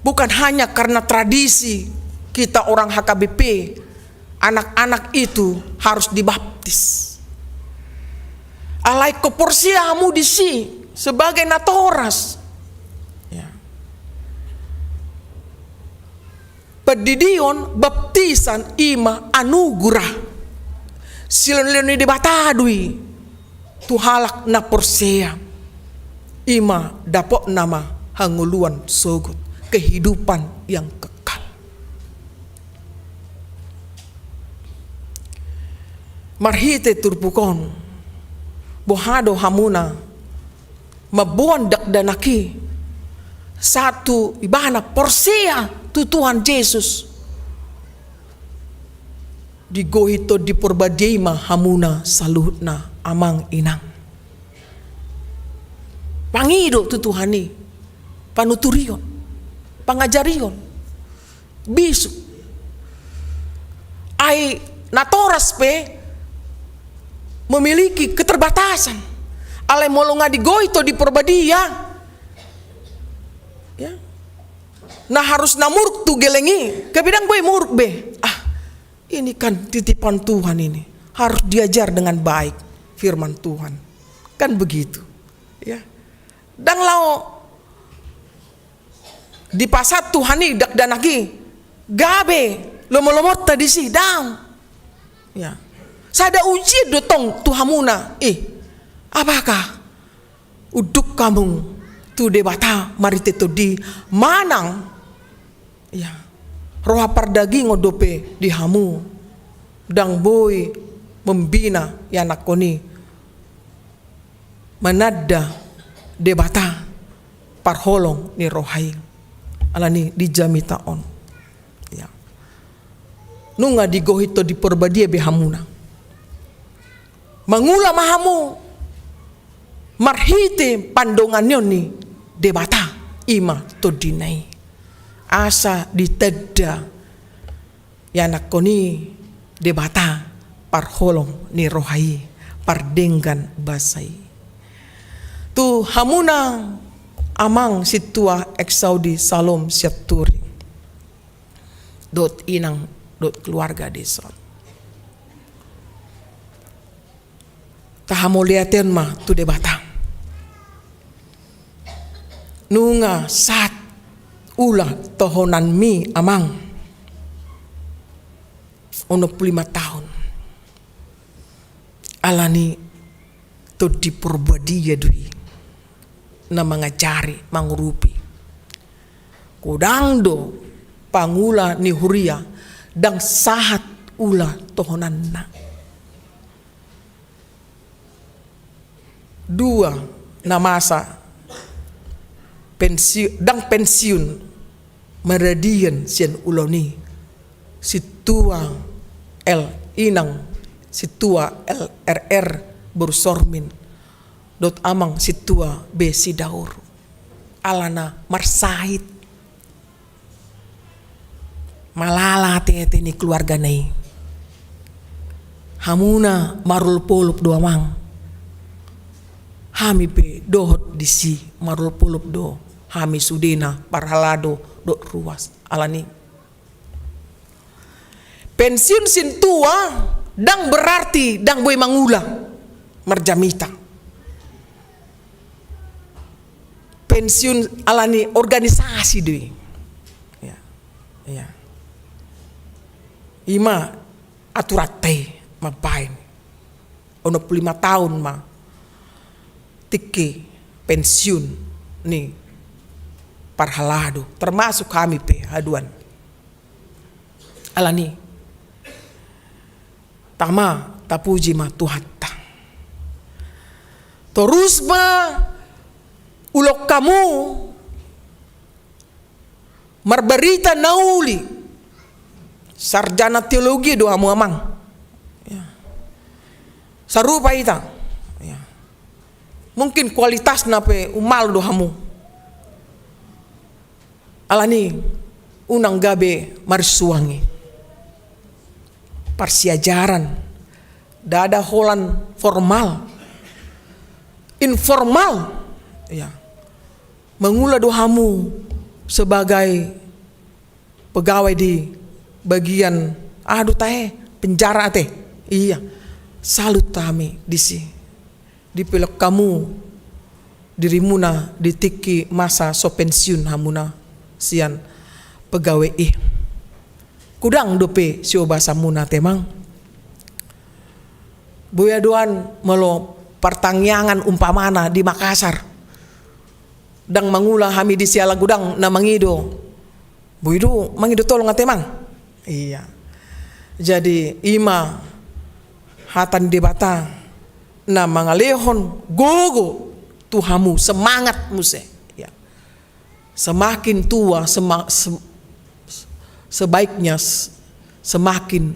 bukan hanya karena tradisi kita orang HKBP anak-anak itu harus dibaptis alai keporsiamu disi sebagai natoras ya. Pedidion baptisan ima anugerah silon-loni debatadui tu halak na porsea ima dapok nama hanguluan sogot kehidupan yang kekal marhite turpukon bohado hamuna mabuan dakdanaki satu ibana porsea tu Tuhan Yesus digohito di porbadima hamuna saluhutna amang inang pangido tu Tuhani panuturion pangajarion bisu ai natoras pe memiliki keterbatasan alai molonga digoito di porbadia ya nah harus namuruk tu gelengi kebidang boy muruk be ini kan titipan Tuhan ini harus diajar dengan baik firman Tuhan kan begitu ya dan lau di pasat Tuhan ini dak danaki gabe lomot-lomot tadi sih dang ya sada uji dotong tuhamuna apakah uduk kamu tu debata marite to di manang ya roha pardagi ngodope di hamu dang boy membina yanak koni manada debata parholong ni rohai alani dijamita on ya nunga digohito di porbadia behamuna mangula mahamu marhite pandonganyo ni debata ima to dinai asa diteda yanak koni debata parholong ni rohai pardenggan basai tu hamuna amang situa eksaudi salom siaturi dot inang dot keluarga desa tahamuliaten ma tu debata nunga sat ulah tohonan mi amang 65 tahun alani to diperbuadi dui na mangajari mangurupi kudang do pangula ni huria dang sahat ulah tohonan na dua na masa pensiun meredian sian uloni situa el inang situa LRR bersormin dot amang situa B sidaur alana marsahit malala tete ni keluarga nei hamuna marul polup do amang hami pe dohot disi marul polup do hami sudena parhalado dot ruas alani pensiun sin tua dang berarti dang boy mangula marjamita pensiun alani organisasi deh ya ya ima aturate mapain ono 5 tahun ma tiki pensiun nih parhalado termasuk kami pe haduan alani tama tapuji ma tuhatta terus ma ulok kamu marberita nauli sarjana teologi do hamu amang ya. Sarupa ita ya. Mungkin kualitas nape umal do hamu alani unang gabe marsuangi parsiajaran dada holan formal informal ya mengula dohamu sebagai pegawai di bagian penjara teh iya salut kami disi dipelok kamu dirimuna ditiki masa so pensiun hamuna sian pegawai kudang dope sio bahasa muna temang boya doan melo pertangyangan umpamana di Makassar dang mangula hami di siala gudang na mangido boydo mangido tolong atemang iya jadi ima hatan debata na mangalehon gogo tuhamu semangat muse ya semakin tua sebaiknya semakin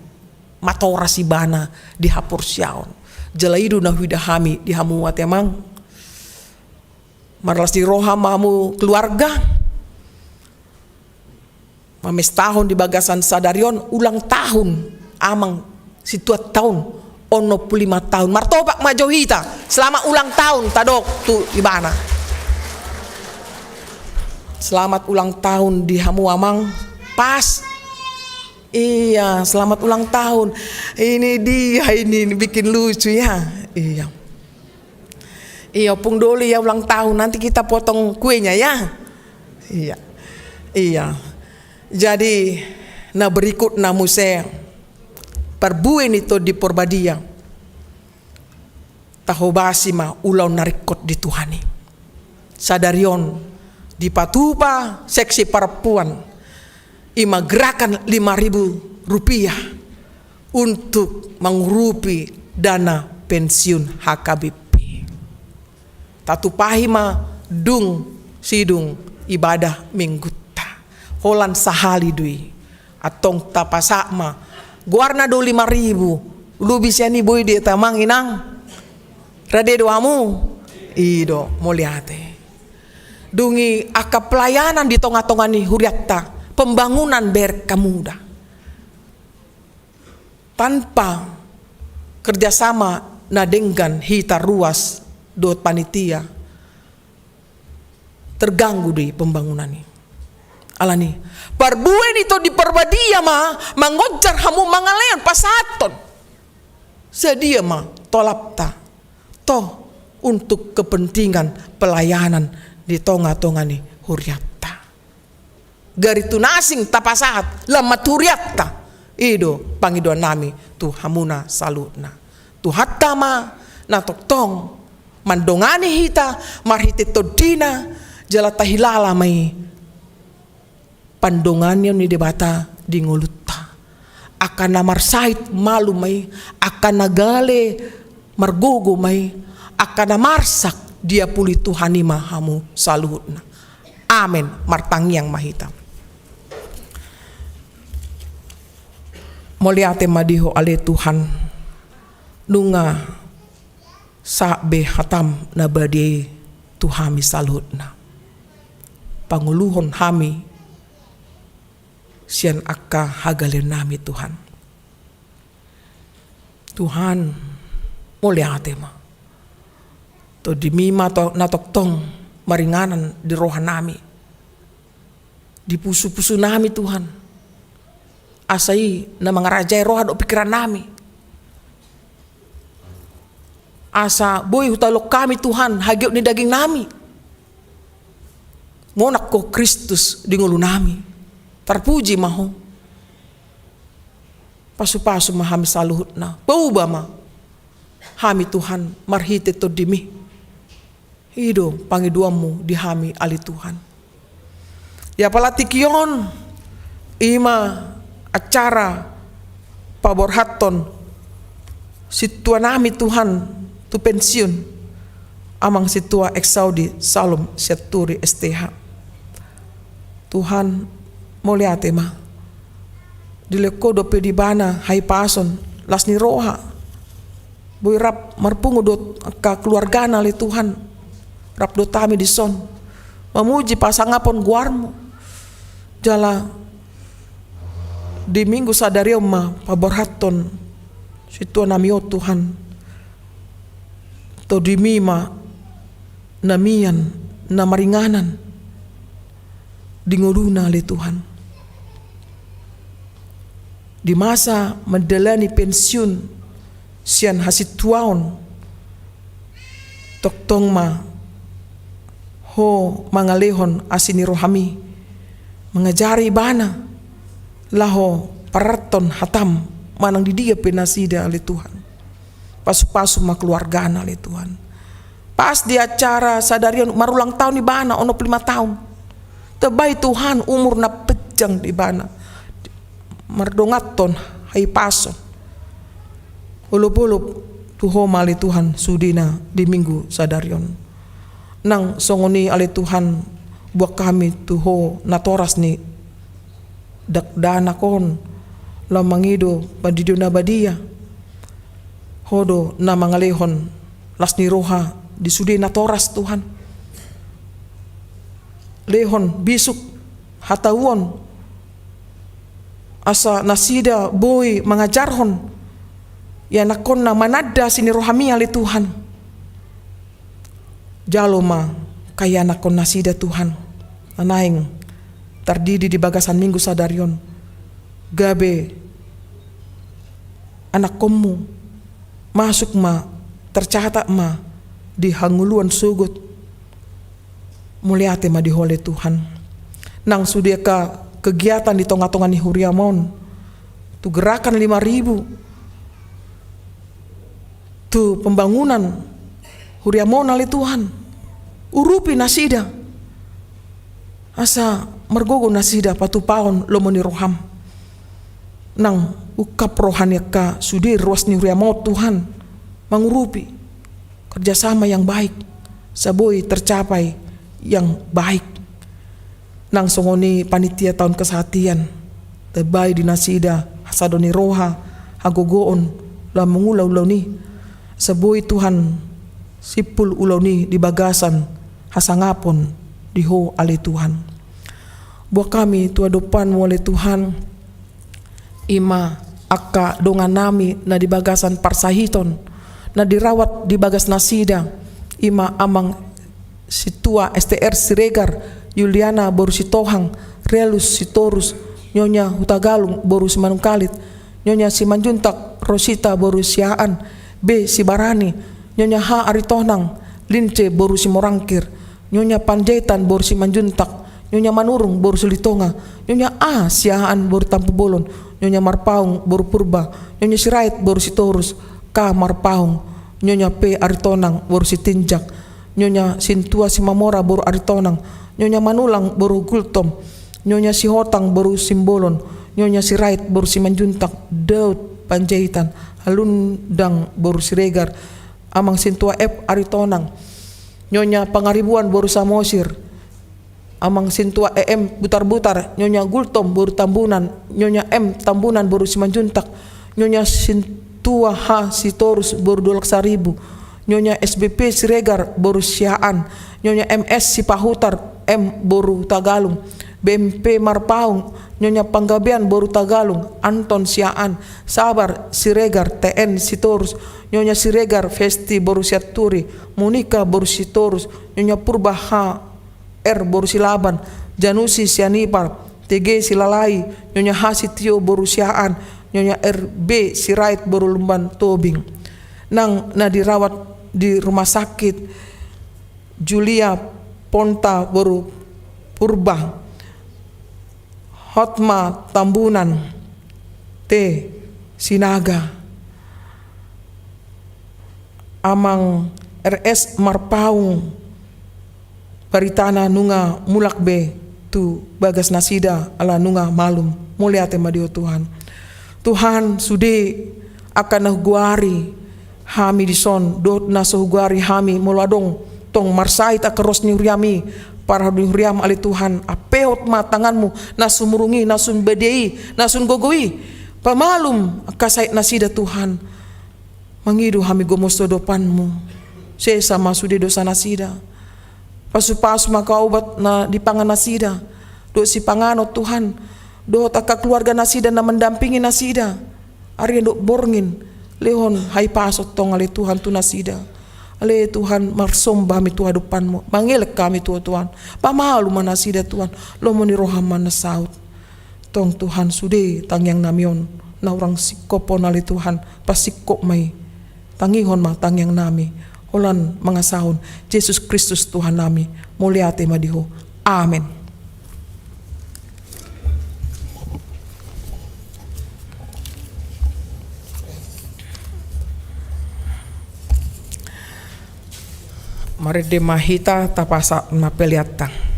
matorasi bana dihapur syaon jalaidu na widahami dihamu atemang marlas di roham mamu keluarga mames tahun di bagasan sadarion ulang tahun amang situat tahun ono 5 tahun martobak majohita selama ulang tahun tadok tu ibana selamat ulang tahun dihamu amang pas iya selamat ulang tahun ini dia ini bikin lucu ya iya Pung Doli ya ulang tahun nanti kita potong kuenya ya iya jadi na berikut na muse perbuin itu di porbadia tahobasi ma ulau narikot di Tuhani sadarion di Patupa seksi perempuan ima gerakan 5.000 rupiah untuk mengurupi dana pensiun HKBP. Tatupahi ma dung sidung ibadah mingguta. Holan sahali dui. Atong tapasak ma. Guarna do 5.000. Lu bisa ni boy di tamang inang. Rade doamu. Ido muliate. Dungi aka pelayanan di tonga-tonga ni huriatta. Pembangunan berkamuda. Tanpa kerjasama na dengan hita ruas dot panitia terganggu di pembangunan ini. Alani parbuen itu di perbadia ma mangojar hamu mangaleon pasaton sedia ma tolapta toh untuk kepentingan pelayanan di tonga-tonga ni huriatta gari tunasing tapasahat lamat huriatta ido pangidoan nami tu hamuna salutna tu hatta ma natok tong mandongani hita marhiti todina jalata hilala mai pandongannya ni debata di ngulutta akan namar sait malu mai akan nagale margogo mai akan namarsak dia puli Tuhani mahamu saluhutna amin martangyang mahita moliate madiho ale Tuhan nunga sabe hatam nabadi Tuhami saluhutna panguluhon hami sian akka hagalen nami Tuhan. Tuhan muliate ma. To dimima to natoktong maringanan di rohan nami. Di pusu-pusu nami Tuhan. Asai na mga rajay rohan o pikiran nami. Asa boy hutalok kami Tuhan hagiw ni daging nami. Monak ko Kristus di ngulu nami. Terpuji maho. Pasu-pasu mahami saluhut na. Pauba ma. Hami Tuhan marhite to dimi. Hido pangiduamu dihami ali Tuhan. Ya palatikion. Ima acara paborhaton. Situa nami Tuhan tu pensiun. Amang situa eksaudi salom seturi STH. Tuhan moliate ma dileko do pe di bana hai pason las ni roha boy rap marpungu dot ka keluargana le Tuhan rap do tami di son mamuji pasangapon guarmu jala di minggu sadario ma paborhaton situa namio Tuhan to di mima namian na maringanan dingoluna le Tuhan di masa mendelani pensiun sian hasituaon toktong ma ho mangalehon asini rohami mengajari bana laho paraton hatam manang didia penasida le Tuhan pasu-pasu ma keluargana le Tuhan pas di acara sadarian marulang tahun di bana ono 5 tahun tebai Tuhan umur na pejang di bana mardongaton hai paso ulup-ulup tuho mali Tuhan sudina di minggu sadarion nang songoni ale Tuhan buat kami tuho natoras ni dakdana kon lamangido padidio nabadia hodo na mangalehon las ni roha di sudina toras Tuhan lehon bisuk hatawon asa nasida boy mengajarhon ya nakon na manada sini rohami ali Tuhan jaloma kaya nakon nasida Tuhan anaing terdidi di bagasan minggu sadarion gabe anak komu masuk ma tercatat ma di hanguluan sugut muliate ma di hole Tuhan nang sudia ka kegiatan di tonga-tonga ni huriamon tu gerakan 5.000 tu pembangunan huriamon ali Tuhan urupi nasida asa mergogo nasida patu paon lomoni roham nang ukap rohani ka sudir ruas ni huriamon Tuhan mengurupi kerjasama yang baik, saboi tercapai yang baik. Nang songoni panitia tahun kesehatian, terbaik di nasida, hasadoni roha, hagogoon, lah mengulau-ulau ni, saboi Tuhan sipul ulau ni di bagasan, hasangapon diho ale Tuhan. Buat kami tua depan oleh Tuhan, ima akka dongan nami na di bagasan parsahiton, na dirawat di bagas nasida, ima amang situa STR Siregar, Yuliana boru si Tohang, Relus si Torus, Nyonya Hutagalung boru si Manungkalit, Nyonya si Manjuntak, Rosita boru si Aan, B si Barani, Nyonya H Aritonang, Lince boru si Morangkir, Nyonya Panjaitan boru si Manjuntak, Nyonya Manurung boru si Litonga, Nyonya A si Aan boru Tampu Bolon, Nyonya Marpaung boru Purba, Nyonya Sirait boru si Torus, K Marpaung, Nyonya P Aritonang boru si Tinjak, Nyonya Sintua si Mamora boru Aritonang, Nyonya Manulang boru Gultom, Nyonya si Hotang boru Simbolon, Nyonya si Rait boru si Manjuntak, Daud Panjaitan, Alundang boru si Regar, amang Sintua F Aritonang, Nyonya Pangaribuan boru Samosir, amang Sintua EM Butar-Butar, Nyonya Gultom boru Tambunan, Nyonya M Tambunan boru si Manjuntak, Nyonya Sintua H si Torus boru Dolak Saribu, Nyonya SBP si Regar boru Siaan, Nyonya MS si Pahutar M boru Tagalung, BMP Marpaung, Nyonya Panggabean boru Tagalung, Anton Siaan, Sabar Siregar TN Sitorus, Nyonya Siregar Festi boru Siaturi, Monika boru Sitorus, Nyonya Purba H R boru Silaban, Janusi Sianipar, TG Silalai, Nyonya H Sitio boru Siaan, Nyonya RB Sirait boru Lumban Tobing. Nang na dirawat di rumah sakit Julia Ponta boru Purba, Hotma Tambunan, T Sinaga, amang RS Marpaung, Baritana nunga mulak be tu bagas nasida ala nunga malum muliate madio Tuhan. Tuhan sude akan nahuguari hami dison do nasohuguari hami muladong tong marsait akaros ni huriami para huriam ali Tuhan apeot ma tanganmu nasumurungi nasun bedei nasun gogoi pamalum akasait nasida Tuhan mangidu hami gomosto dopanmu sesa masude dosa nasida pasu-pasu maka obat na dipangan nasida do si pangano Tuhan do taka keluarga nasida na mendampingi nasida ari do borngin lehon hai pasot tong ali Tuhan tu nasida ale Tuhan marsombah mi Tuhan depanmu mangelek kami Tuhan pamalu manasida Tuhan lo moni rohaman saut tong Tuhan sude tangyang namion na orang sikopon ali Tuhan pasikop mai tangihon ma tangyang nami holan mangasahon Yesus Kristus Tuhan nami muliate madiho amin. Mari demahita tapasa mapeliatang.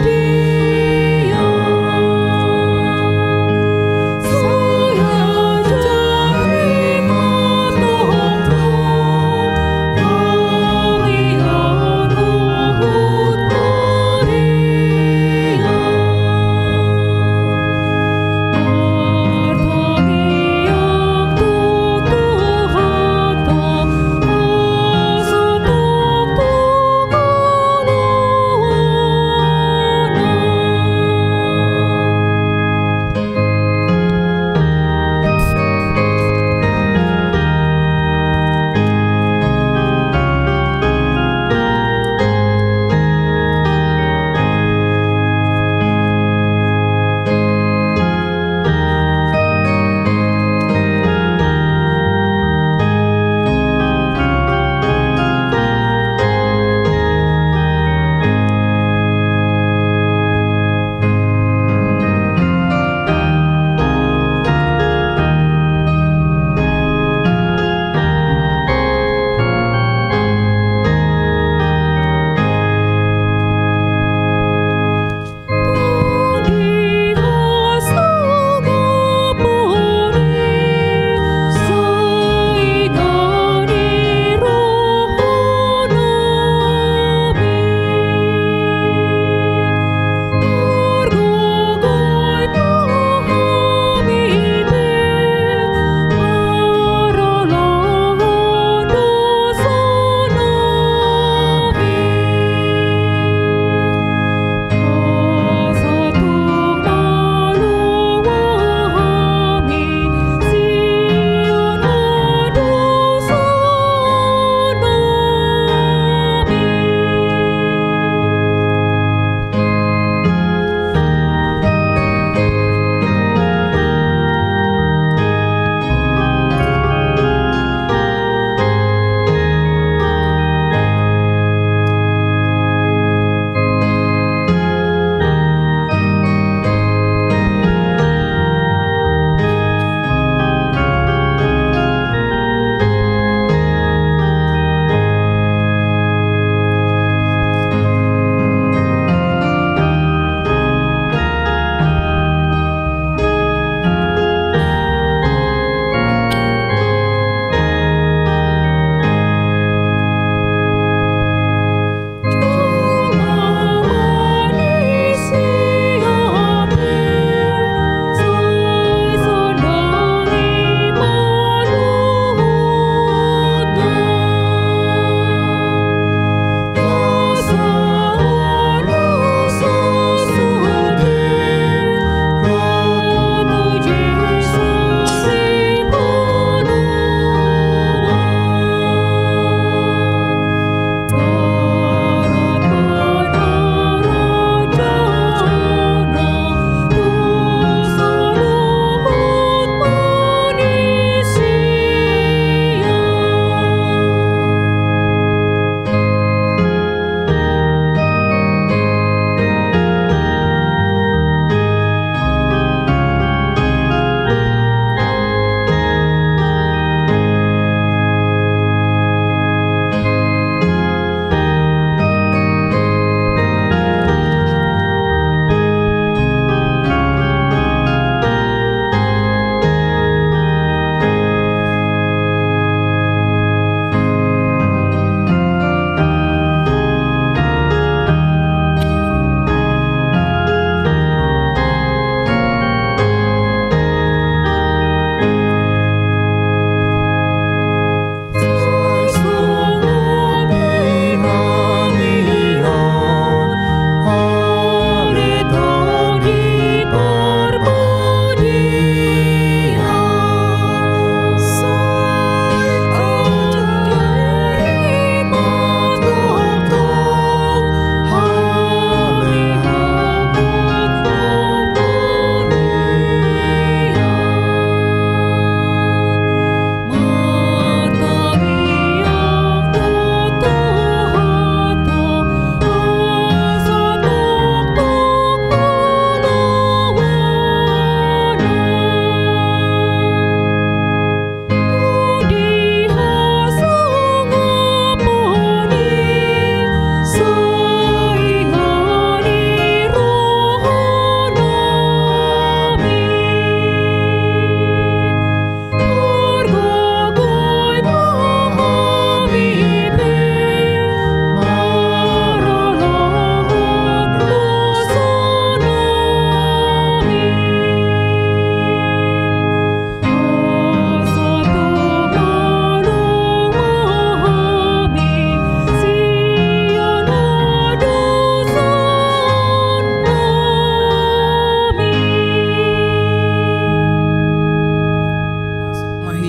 Dia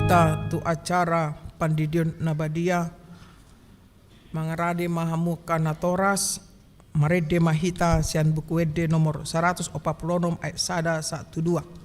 mahita tu acara pandidion nabadia mangarade mahamuka natoras marede mahita sian buku wede nomor 146 ayat 1-2.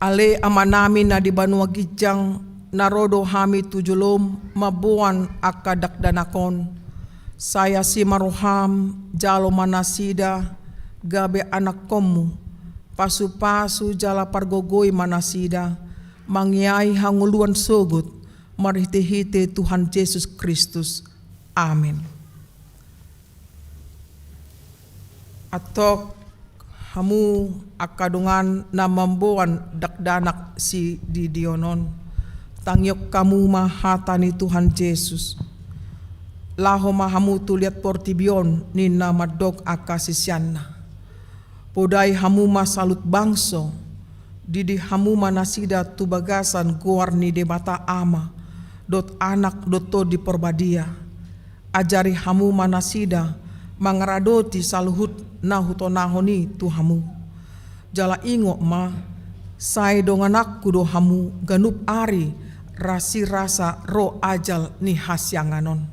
Ale amanami na di banua gijang narodo hami tujulom mabuan akadak danakon saya si maruham jalo manasida gabe anak komu pasu-pasu jala pargogoi manasida mangyai hanguluan sogut marhite-hite Tuhan Yesus Kristus. Amin. Atok hamu akadungan na mambuan dakdanak si didionon tangyok kamu mahatani Tuhan Yesus laho mahamu tuliat portibion ni namadok akasisyanna podai hamu masalut bangso didi hamu manasida tubagasan guar ni debata ama dot anak doto di porbadia ajari hamu manasida mangaradoti saluhut na hutonahoni tuhamu jala ingo ma sai donganak kudo hamu ganup ari rasi rasa ro ajal ni hasyanganon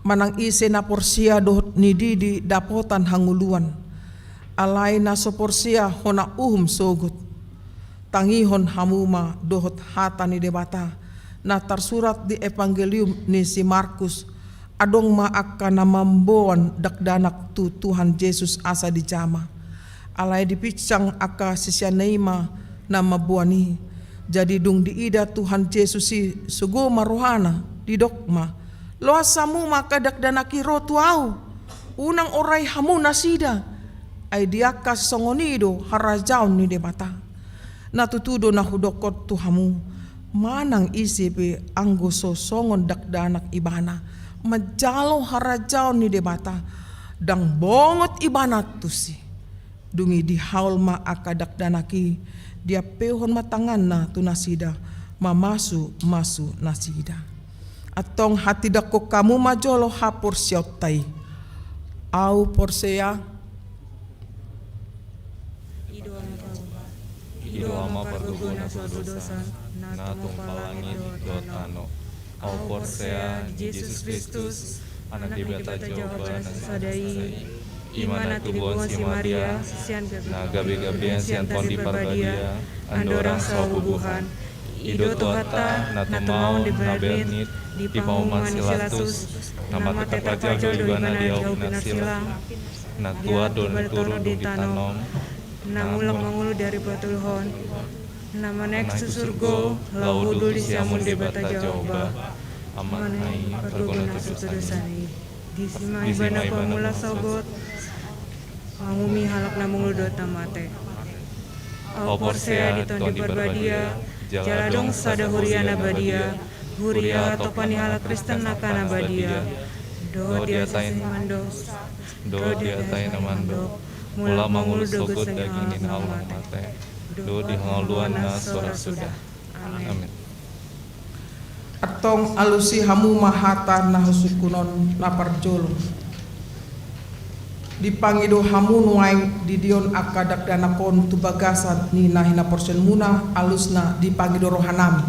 manang ise na porsia dohot ni didi dapotan hanguluan alai na soporsia hona sogut tangihon hamuma dohot hata ni debata na tersurat di evangelium ni si Markus adong maaka na mamboan dakdanak tu Tuhan Yesus asa di jama alai dipicang aka sisyaneima na mabuani jadi dung diida Tuhan Yesus si sugo maruhana di dokma loa samu maka dakdanaki ro tuau unang orai hamu nasida ay diaka songonido harajaun ni debata natutudo na hudokot tu hamu manang isipe anggo sosongon dakdanak ibana majalo harajao ni debata dang bongot ibanat tu si dungi di haul ma akadak danaki dia pehon matangan na tu nasida mamasu nasida atong hati dako kamu majolo hapor siautai au porsea ido ama parguguna dosa na tumpalangit dotano au porsea Jesus Kristus anak dibata jawaban sadai imana tubuan si Maria na gabi-gabian sian pon di parbadia andorang sahubuhan ido tuhata na tumau na bernit di pauman silatus nama tetapajal do ibana dia upinar silang na tua don turun di tanom na ngulang mangulu dari batulhon nama nek susurgo laudu di siamun debata jawaba amanai pergona susudusani di simai bana pamula sogot mangumi halak namung ludot tamate opor sea di tondi perbadia jaladong sada huriana badia huria topani halak Kristen nakana badia do dia tain mandos do dia tain mando mula mangulu dogut daging din halak mate do di hangaluan na sora sudah amin. Atong alusi hamu mahata na husukunon na parjolo dipangido hamu nuai didion akadak danakon tubagasan ni nahina porsen muna alusna dipangido rohanami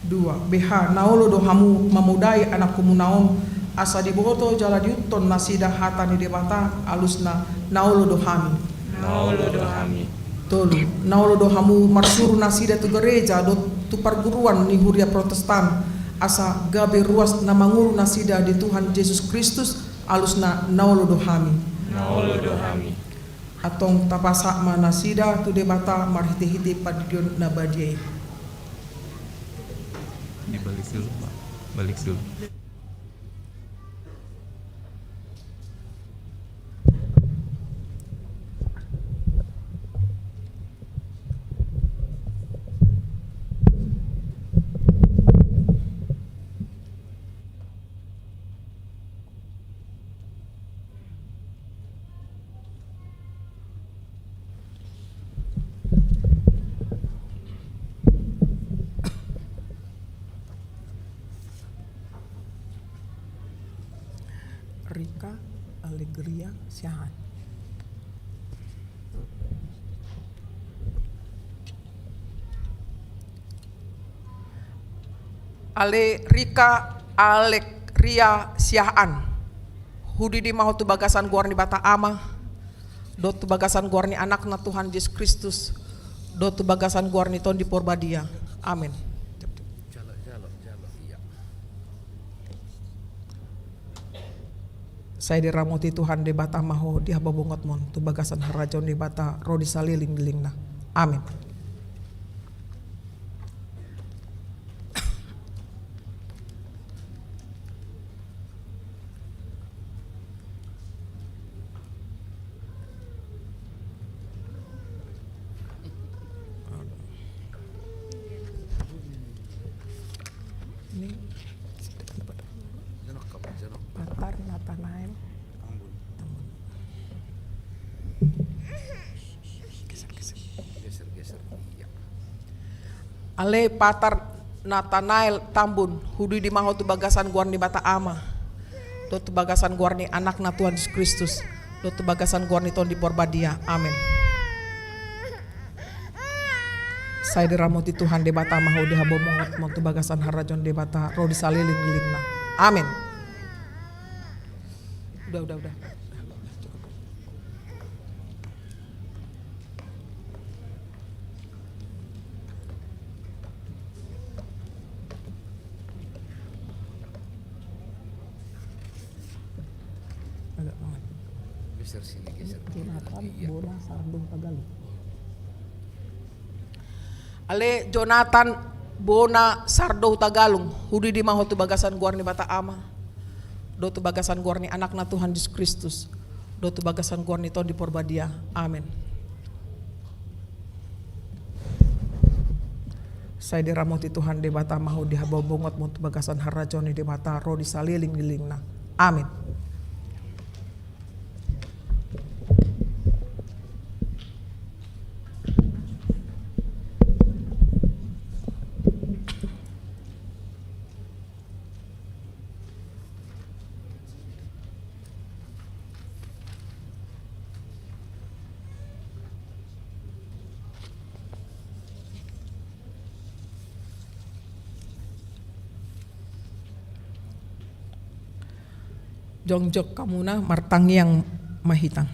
dua beha naolo do hamu mamudai anak kumunaon asa diboto jala diuton nasida hata ni debata alusna naolo dohami. Naolo dohami. Tolu, naolo dohamu marsuru nasida tu gereja do tu perguruan ni Huria Protestan asa gabe ruas na manguru nasida di Tuhan Yesus Kristus alus na naolo dohami. Naolo dohami. Atong tapasa manasida tu debata marhite-hite padidion na badiai. Dibalik dulu, Pak. Balik dulu. Rika Alegria Siahan. Ale Rika Alegria Siahan. Hudi di mahu tu bagasan guarni bata ama. Do tu bagasan guarni anak na Tuhan Yesus Kristus. Do tu bagasan guarni ton di porbadia. Amin. Saya diramuti Tuhan di bata maho di hababungot mon tu bagasan harajon di bata rodi saliling dilingna. Amin. Ale Patar Nathanael Tambun hudi di maho tu bagasan guarni bata ama. Do tu bagasan guarni anak na Tuhan Yesus Kristus. Do tu bagasan guarni ton di porbadia. Amin. Saya diramuti Tuhan di bata maho di habomongot mon tu bagasan harajon di bata rodi saliling dilingna. Amin. Udah. Geser sini, geser. Ale Jonathan Bona Sardo Tagalung hudi di maho tu bagasan guarni bata ama. Do tu bagasan guarni anak na Tuhan Yesus Kristus. Do tu bagasan guarni ton di porbadia. Amin. Saya diramuti Tuhan di bata mahu di hababungot mon tu bagasan harajoni di bata rodi saliling dilingna. Amin. Jongjok kamuna martangi yang mahitang.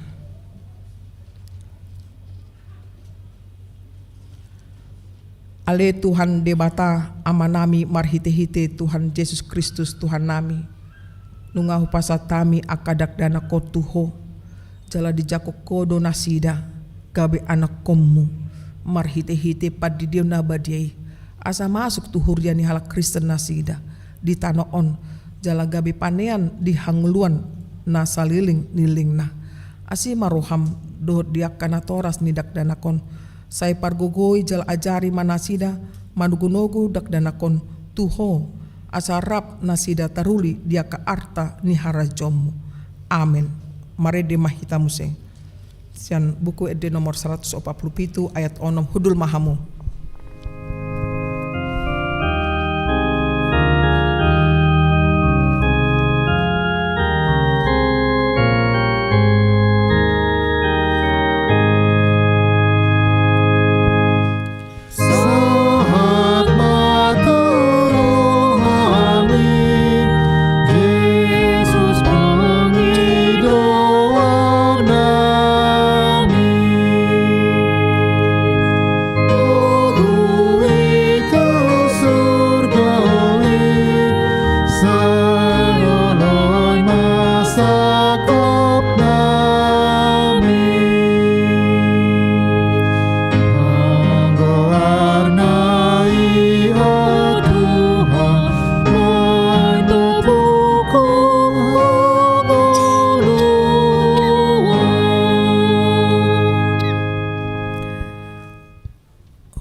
Ale Tuhan debata amanami marhite-hite Tuhan Yesus Kristus Tuhan nami. Nungahu pasatami akadak dana kotuho. Jala di jakok kodo nasida. Gabe anak komu. Marhite-hite padidiyo nabadiai. Asa masuk tuhurian ni halak Kristen nasida. Di tanoon. Jala gabi panean di hangluan na saliling nilingna. Asi maroham dohot diak kana toras nidak danakon. Say pargogoi jala ajari manasida manugunogu dak danakon tuho. Asarap nasida taruli dia ka arta ni harajommu. Amin. Mare de mahita museng. Sian buku ede nomor 147 ayat 6 hudul mahamu. Yesus pengidoana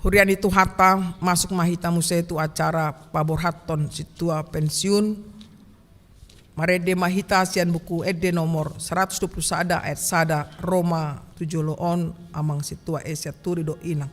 Hurian itu hata masuk mahita muse itu acara paborhaton situa pensiun. Marede mahita sian buku ede nomor 121 ayat sada Roma 7 loon amang situa esia turi do inang.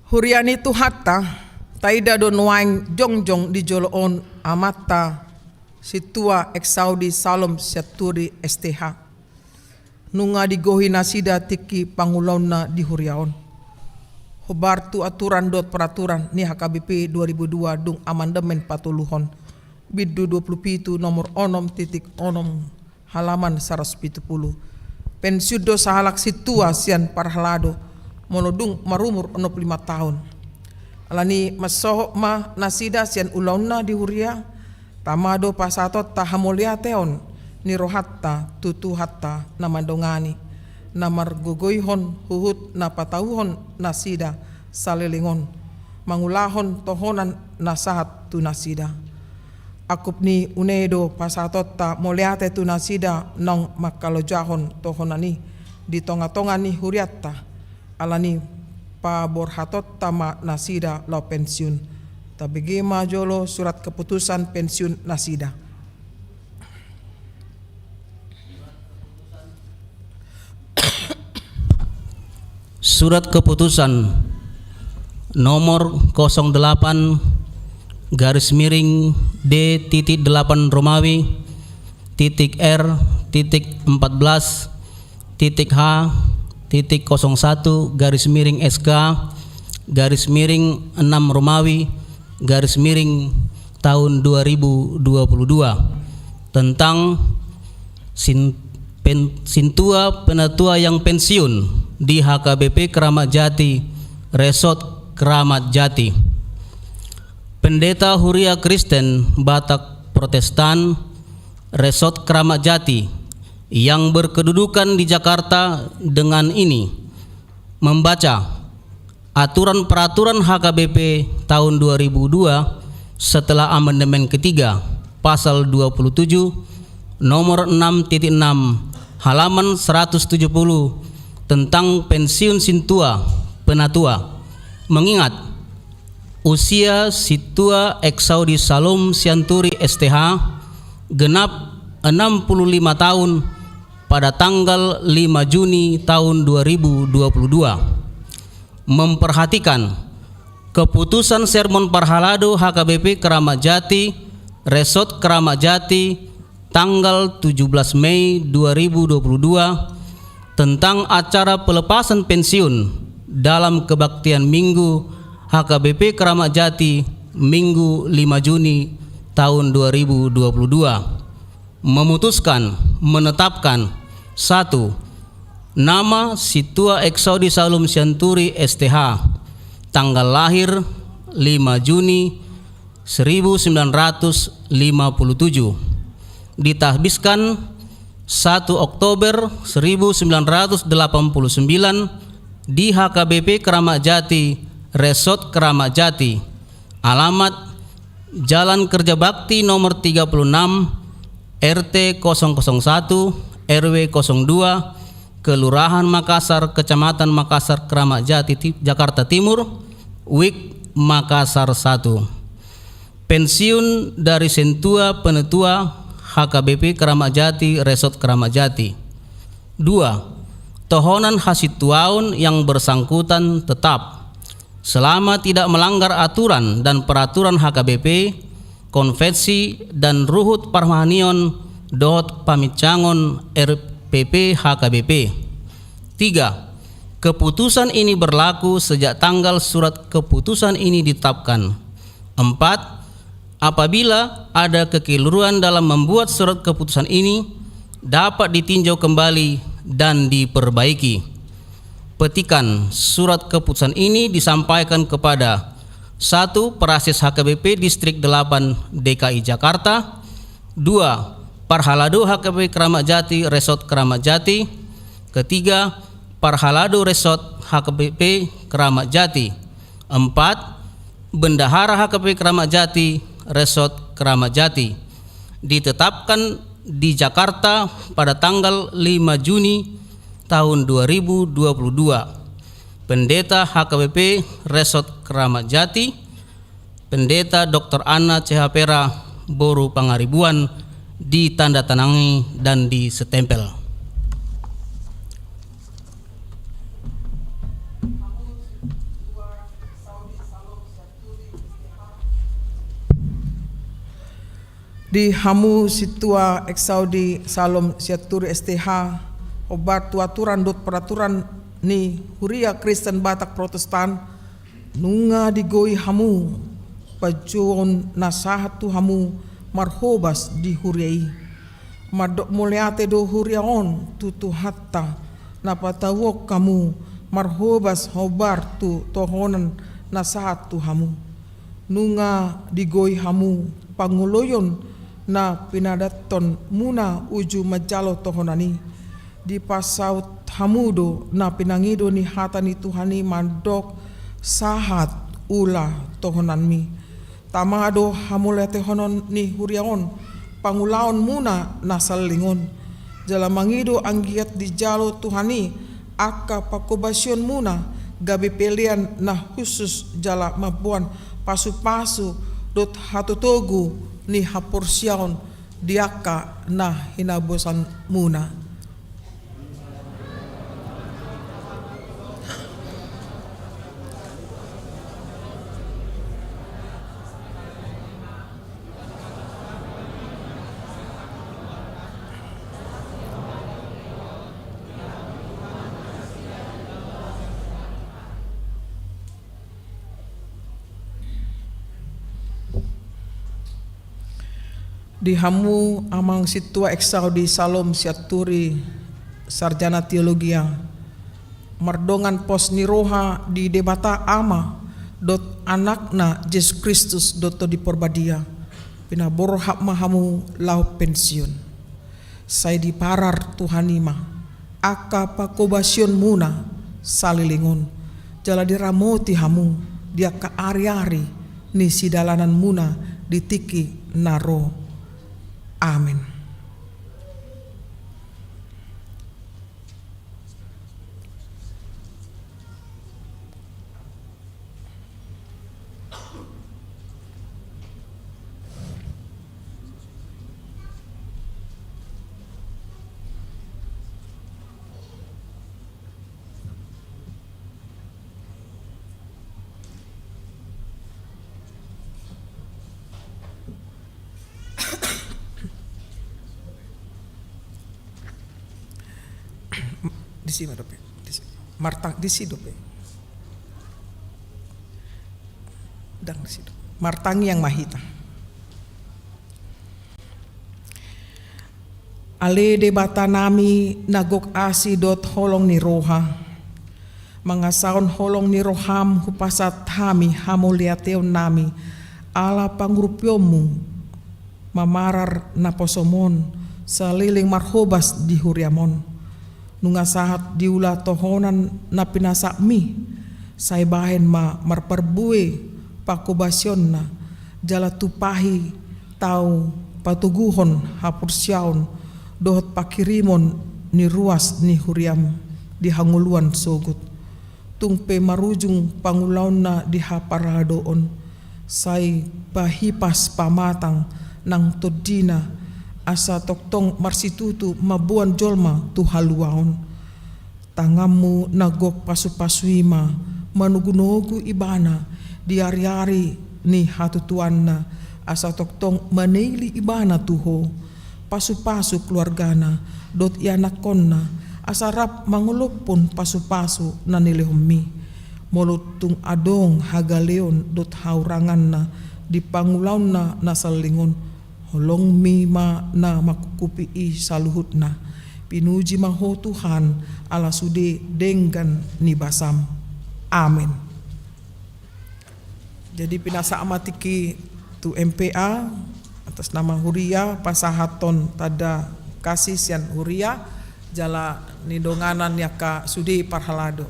Hurian itu hatta taida do nuaing jongjong di joloon amata situa exaudi salom siaturi STH nunga digohi nasida tiki pangulauna di huriaon hobartu aturan dot peraturan ni HKBP 2002 dung amandemen patuluhon bidu 27 nomor onom titik onom halaman 170 pensiun do sahalak situa sian parhalado monodung marumur 65 tahun. Alani masoho ma nasida sian ulauna di huria tamado pasatot tahamulia teon ni rohatta tutu hatta namandongani namar gogoihon huhut napatauhon nasida salelingon mangulahon tohonan nasahat tu nasida. Akup ni unedo pasatot ta moliate tu nasida nong makalojahon tohonani di tonga-tonga ni huriatta alani pa borhatot tama nasida lau pensiun tabigi majolo surat keputusan pensiun nasida. Surat keputusan nomor 08 garis miring D.8 Romawi .R.14.H.01 garis miring SK garis miring 6 Romawi garis miring tahun 2022 tentang sintua penatua yang pensiun di HKBP Keramat Jati Resort Keramat Jati. Pendeta Huria Kristen Batak Protestan Resort Keramat Jati yang berkedudukan di Jakarta dengan ini membaca aturan peraturan HKBP tahun 2002 setelah amandemen ketiga pasal 27 nomor 6.6 halaman 170 tentang pensiun sintua penatua, mengingat usia situa exaudi salom sianturi STH genap 65 tahun pada tanggal 5 Juni tahun 2022. Memperhatikan keputusan Sermon Parhalado HKBP Keramat Jati Resort Keramat Jati tanggal 17 Mei 2022 tentang acara pelepasan pensiun dalam kebaktian Minggu HKBP Keramat Jati Minggu 5 Juni tahun 2022 memutuskan menetapkan 1. Nama Situa Exaudi Salum Sianturi STH, tanggal lahir 5 Juni 1957, ditahbiskan 1 Oktober 1989 di HKBP Keramat Jati, Resort Keramat Jati. Alamat Jalan Kerja Bakti nomor 36, RT 001, RW 02, Kelurahan Makassar, Kecamatan Makassar, Keramat Jati, Jakarta Timur, WIK Makassar 1. Pensiun dari Sentua Penetua HKBP Keramat Jati, Resort Keramat Jati. 2. Tohonan Hasituaun yang bersangkutan tetap selama tidak melanggar aturan dan peraturan HKBP, konvensi dan ruhut parmahanion dot pamicangon RPP HKBP. 3. Keputusan ini berlaku sejak tanggal surat keputusan ini ditetapkan. 4. Apabila ada kekeliruan dalam membuat surat keputusan ini, dapat ditinjau kembali dan diperbaiki. Petikan surat keputusan ini disampaikan kepada 1. Prases HKBP Distrik 8 DKI Jakarta. 2. Parhalado HKBP Keramat Jati, Resort Keramat Jati. Ketiga, Parhalado Resort HKBP Keramat Jati. 4. Bendahara HKBP Keramat Jati, Resort Keramat Jati, ditetapkan di Jakarta pada tanggal 5 Juni tahun 2022. Pendeta HKBP Resort Keramat Jati, Pendeta Dr. Anna CH Pera Boru Pangaribuan, ditandatangani dan disetempel. Di Hamu Situa Eksaudi Salom Siaturi STH obat tuaturan dot peraturan ni Huria Kristen Batak Protestan nunga digoi hamu pajuon nasahatu hamu marhobas di Huriai madok muliate do Huriaon tutu hatta napatawok kamu marhobas hobar tu tohonan nasahatu hamu nunga digoi hamu panguloyon na pinadaton muna uju majalo tohonani di pasaut hamudo na pinangido ni hatani Tuhani mandok sahat ula tohonanmi tamado hamulete honon ni huriaon pangulaon muna nasalingon jala mangido anggiat di jalo Tuhani aka pakobasyon muna gabi pelian na khusus jala mabuan pasu-pasu dot hatutogu ni hapursiaon diaka na hinabosan muna. Di Hamu amang Situa Eksaudi Salom Siaturi Sarjana Teologia mardongan pos niroha di debata ama dot anakna Yesus Kristus dot di porbadia pinabor hak mahamu lau pensiun saya diparar Tuhanima aka pakobasyon muna salilingon jala diramoti hamu dia ka ari-ari ni sidalanan muna ditiki naro. Amin. Di sini dope, martang di sini dope, dang di sini, martangi yang mahita. Ale debata nami nagok asi dot holong ni roha, mangasaon holong ni roham hupasat hami hamuliateon nami, ala pangrupyomu, mamarar naposomon, saliling marhobas di huriamon. nunga sahat diula tohonan na pinasak mi say bahen marperbue pakubasyon na jala tupahi tau patuguhon hapursiaon dohot pakirimon ni ruas ni huriam di hanguluan sogut tungpe marujung pangulaon na di haparadoon say pahipas pamatang nang todina asa toktong marsitutu mabuan jolma tu haluaon tangamu nagok pasu-pasuima manugunogu ibana di ari-ari ni hatutuanna asa toktong maneili ibana tuho pasu-pasu keluargana dot ianakonna asa rap mangulok pun pasu-pasu na nilehommi molutung adong hagaleon dot hauranganna di pangulaonna na salingon holong mima na makukupi saluhutna pinuji maho Tuhan ala sude denggan ni basam amin. Jadi pinasa amatiki tu MPA atas nama Huria pasahaton tada kasih sian Huria jala nidonganan yaka sudi parhalado.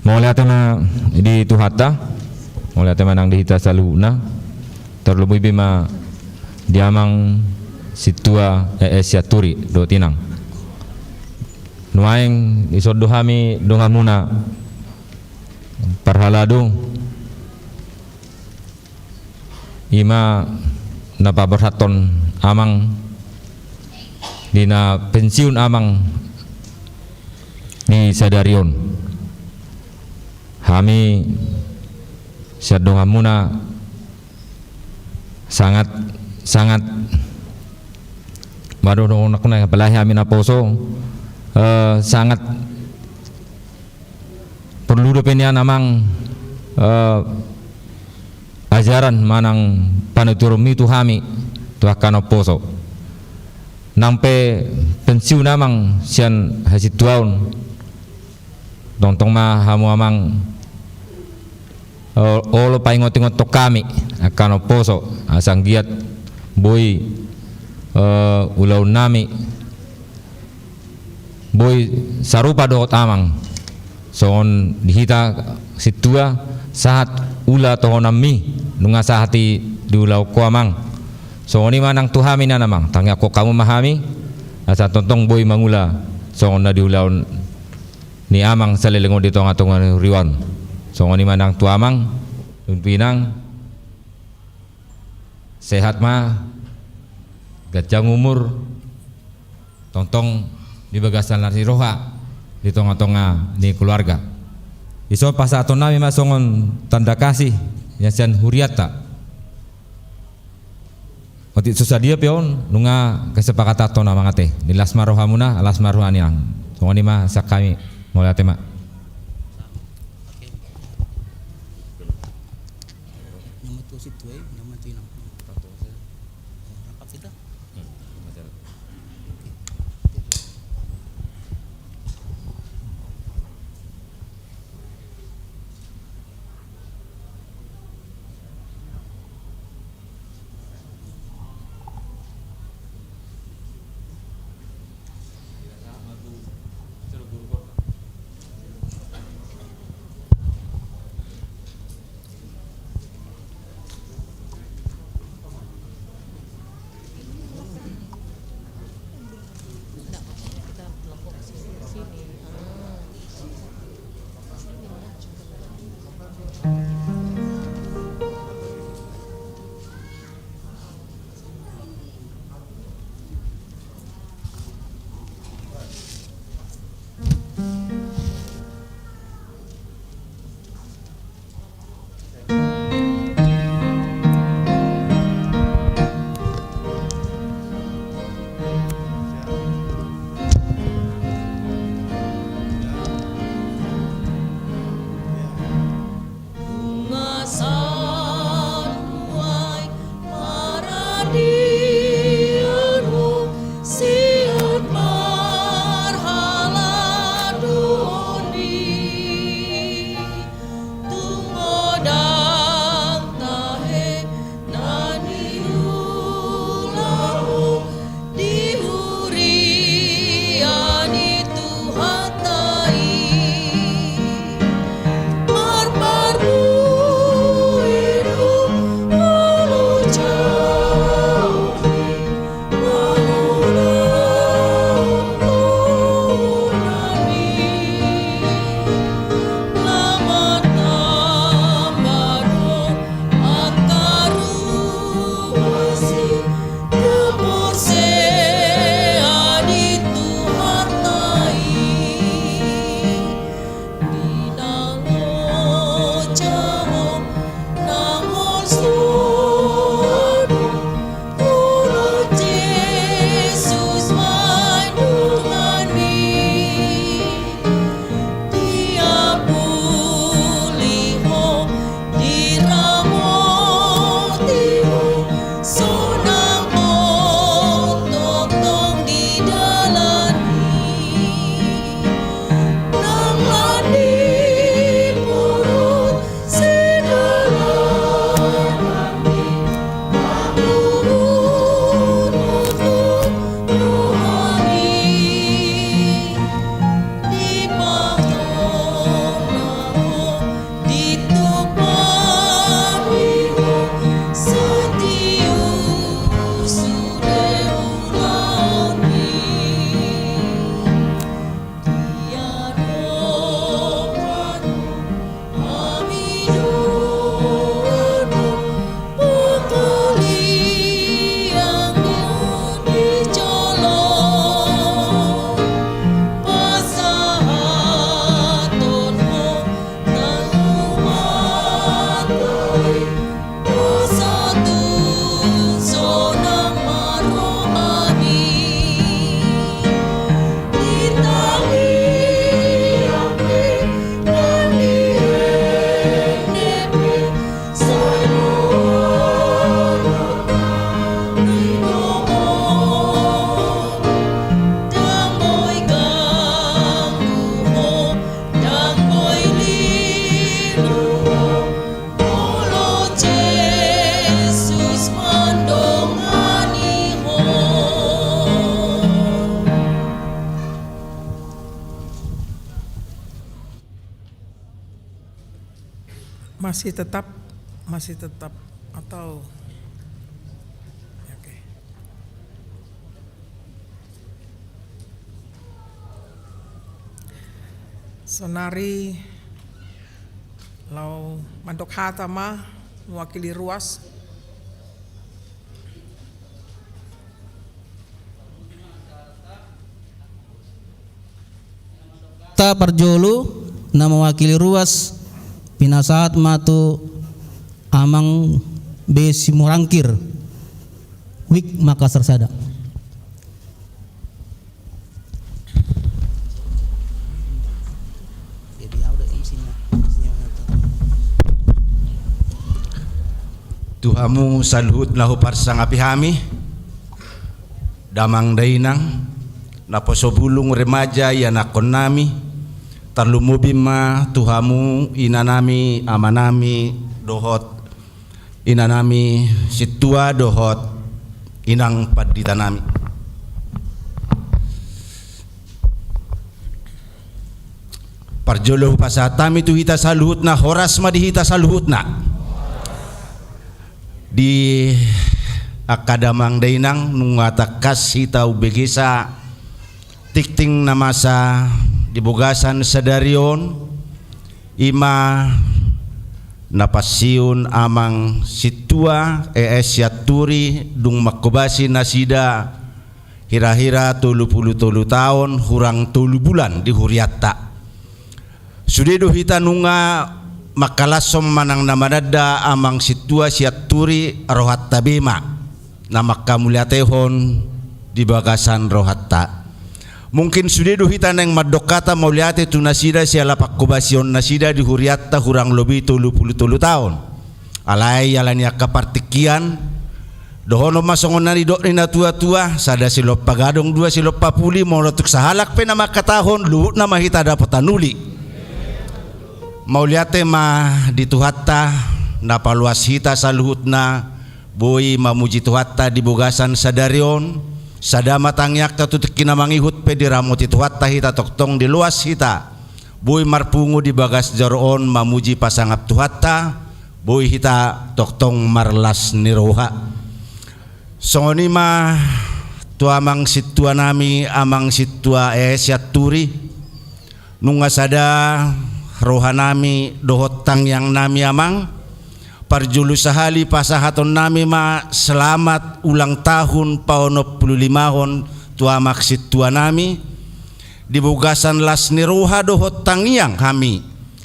Mulai tema di Tuhata, mulai tema nang dihita saluna, terlebih bima diamang situa siaturi do tinang. Nuaing isodo hami dongamuna parhalado ima napa berhaton amang dina pensiun amang di Sadarion. Kami sadongamuna sangat baru nak na belahi kami naposo sangat perlu depenia namang ajaran manang panuturumi tu kami tu akan oposo nampe pensiun namang sian hasil tuaun tong ma hamu amang olo paingot-ingot to kami akan oposo asang giat boy ulau nami boy sarupa doot amang soon dihita situa saat ula tohonami nunga sahati di ulau ko amang soon manang tuhami na namang tangya ko kamu mahami asa tontong boy mangula soon na di ulau ni amang salilingo dito nga tungan riwan. So ngoni manang tuamang pinang sehat mah gajang umur tontong di bagasan lari roha di tonga-tonga ni keluarga iso pasaton nami masongon tanda kasih yasan huriata Oti susah dia pion nunga kesepakatan tona mangate di lasmar rohamuna lasmar rohaniang so ngoni mah sakami mulai tema masih tetap atau oke. Sonari lau mantok hata ma mewakili ruas. Ta Parjolo na mewakili ruas pinasahat matu amang besi murangkir Wik Makassar Sada. Tuhamu saluhut lahu parsang apihami damang dainang naposobulung remaja yanakon nami tarlumubima tuhamu inanami amanami dohot inanami situa dohot inang paditanami. Parjolo pasatami tu hita saluhut na horas madihita saluhut na di akadamang dainang nungatakas hita ubegisa tikting namasa dibugasan sadarion ima napasiun amang situa yaturi dung makobasi nasida hira-hira 30 tahun hurang 30 bulan di huriatta sudedo hita nunga makalasom manang namanada amang situa siaturi rohat tabema na makamuliatehon di bagasan rohatta. Mungkin sudedo hita nang madokata mauliate tu nasida siala pakubasion nasida di huriatta hurang lebih 30 tahun. Alai alania kapartikian dohono masongon nari dok na tua-tua sada silop pagadong dua silop papuli molotuk sahalak pe na makatahon luhut na mahita dapat tanuli. Mauliate ma dituhatta napaluas hita saluhut na boy mamuji tuhatta di bugasan sadarion sada matangyak tatutik kinamangihut pe diramut tuhatta hita toktong di luas hita boy marpungu di bagas jaroon mamuji pasangap tuhatta boy hita toktong marlas niroha songoni ma tuamang situa nami amang situa siaturi nunga sada rohanami dohotang yang nami amang parjulu sahali pasahaton nami ma selamat ulang tahun paono 25 tua maksud tua nami dibugasan las niruha dohotang yang kami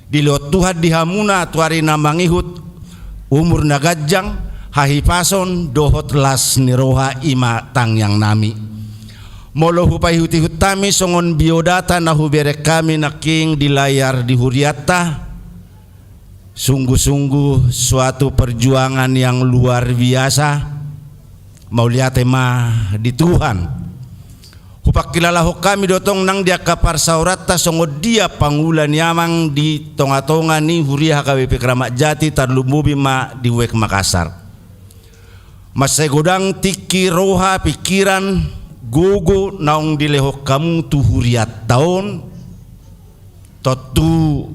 diliot Tuhan dihamuna tuari namangihut umur nagajang hahipason dohot las niruha ima tang yang nami molo hupai huti hutami songon biodata na huberek kami naking di layar di huriatta sungguh-sungguh suatu perjuangan yang luar biasa mauliate ma di Tuhan hupak kilalaho kami dotong nang dia kapar saurata songo dia pangulan yamang di tonga-tonga ni huriah KWP Keramat Jati tarlumubi ma di Wek Makassar masai godang tiki roha pikiran gogo naong dilehok kamu tu huriat tahun totu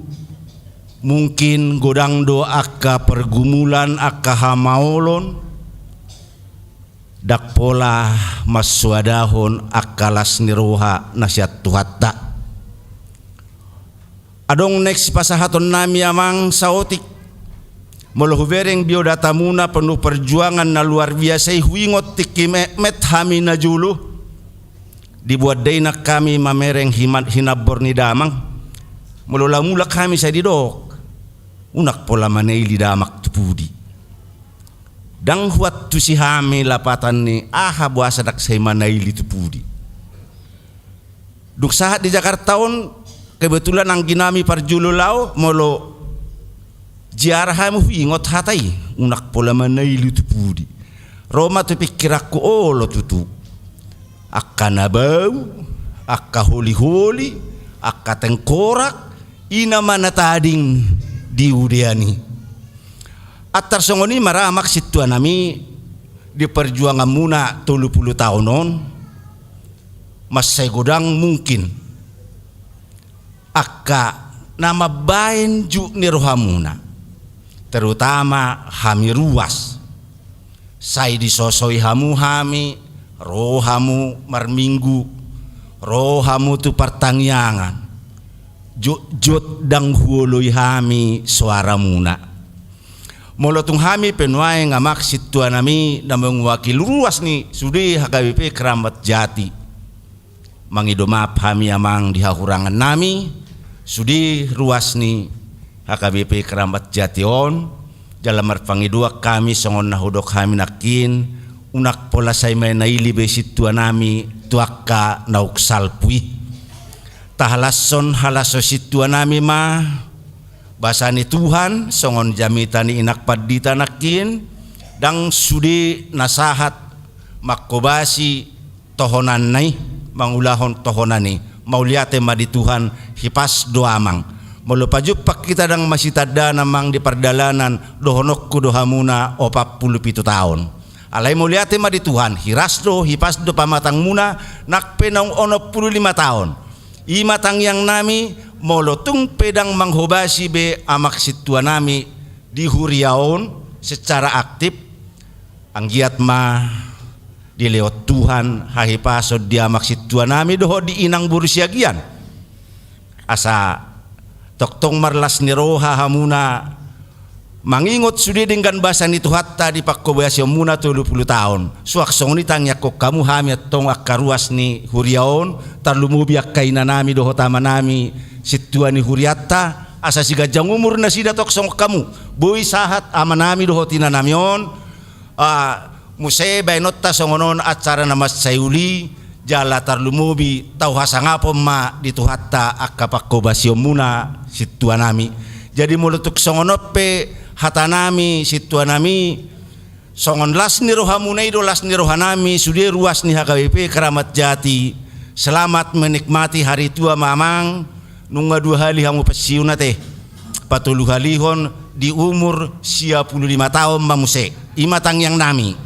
mungkin godang do akka pergumulan akka hamaolon dak pola maswadahon akalas niroha nasihat tuhatta adong next pasahaton nami amang saotik molohuvereng biodata muna penuh perjuangan na luar biasa huingot tikime met hamina julu dibuat dainak kami mamereng hinabor ni damang mula kami saya didok unak pola maneili damak tupudi dang huat tu si hami lapatan ni aha buasa dak saya maneili tupudi duk saat di Jakarta on kebetulan ang ginami parjulo lao molo jiarah hamu ingot hatai unak pola maneili tupudi Roma tu pikiraku lo tutu akka nabau, akka holi-holi, akka tengkorak, ina mana tading diudiani. Atar songoni maramak situa nami di perjuangan muna 30 tahunon, mas saya godang mungkin akka nama bain ju nirohamuna. terutama hami ruas. Sai disosoi hamu hami, rohamu marminggu, rohamu tu pertangyangan, jot dang huoloi hami suara muna. Molotung hami penuai ngamak situa nami na mengwakil ruas ni sudi HKBP Keramat Jati. Mangidomap hami amang dihahurangan nami sudi ruas ni HKBP Keramat Jati on dalam marpangidua kami songon nahudok hami nakin unak pola say may naili be situa nami tuaka nauk salpui. Tahalason halaso situa nami mah basani Tuhan songon jamitani inak padita nakin dang sudi nasahat makobasi tohonan nai mangulahon tohonani mauliate madi Tuhan hipas doamang melupajuk pak kita dang masih tada namang di perdalanan dohonok dohamuna 47 tahun alai mauliate madi Tuhan hirasdo hipas do pamatang muna nak penong 15 tahun imatang yang nami molotung pedang manghobasi be amak situa nami di huriaon secara aktif anggiat ma di lewat Tuhan hahipasod di amak situa nami doho di inang burusiagian asa toktong marlas ni roha hamuna mangingot sudi dengan basan itu hatta di pakkobayasyo muna 30 tahun suak songni tangyak ko kamu hami atong akaruas ni huriaon tarlumubiak kaina nami doho tama nami situa ni huriatta asa siga jang umur na sida toksong kamu boy sahat amanami doho tinanamion musay bainot ta songonon acara namas sayuli jala tarlumubi tau hasangapom ma dituhatta akapakobasyo muna situa nami jadi mulutuk songonope hata nami situa nami songon las ni rohamunay do las ni rohanami sudi ruas ni HKBP Keramat Jati selamat menikmati hari tua mamang nunga 2 hali hamu pensiun teh 40 halihon di umur 55 tahun mamuse imatang yang nami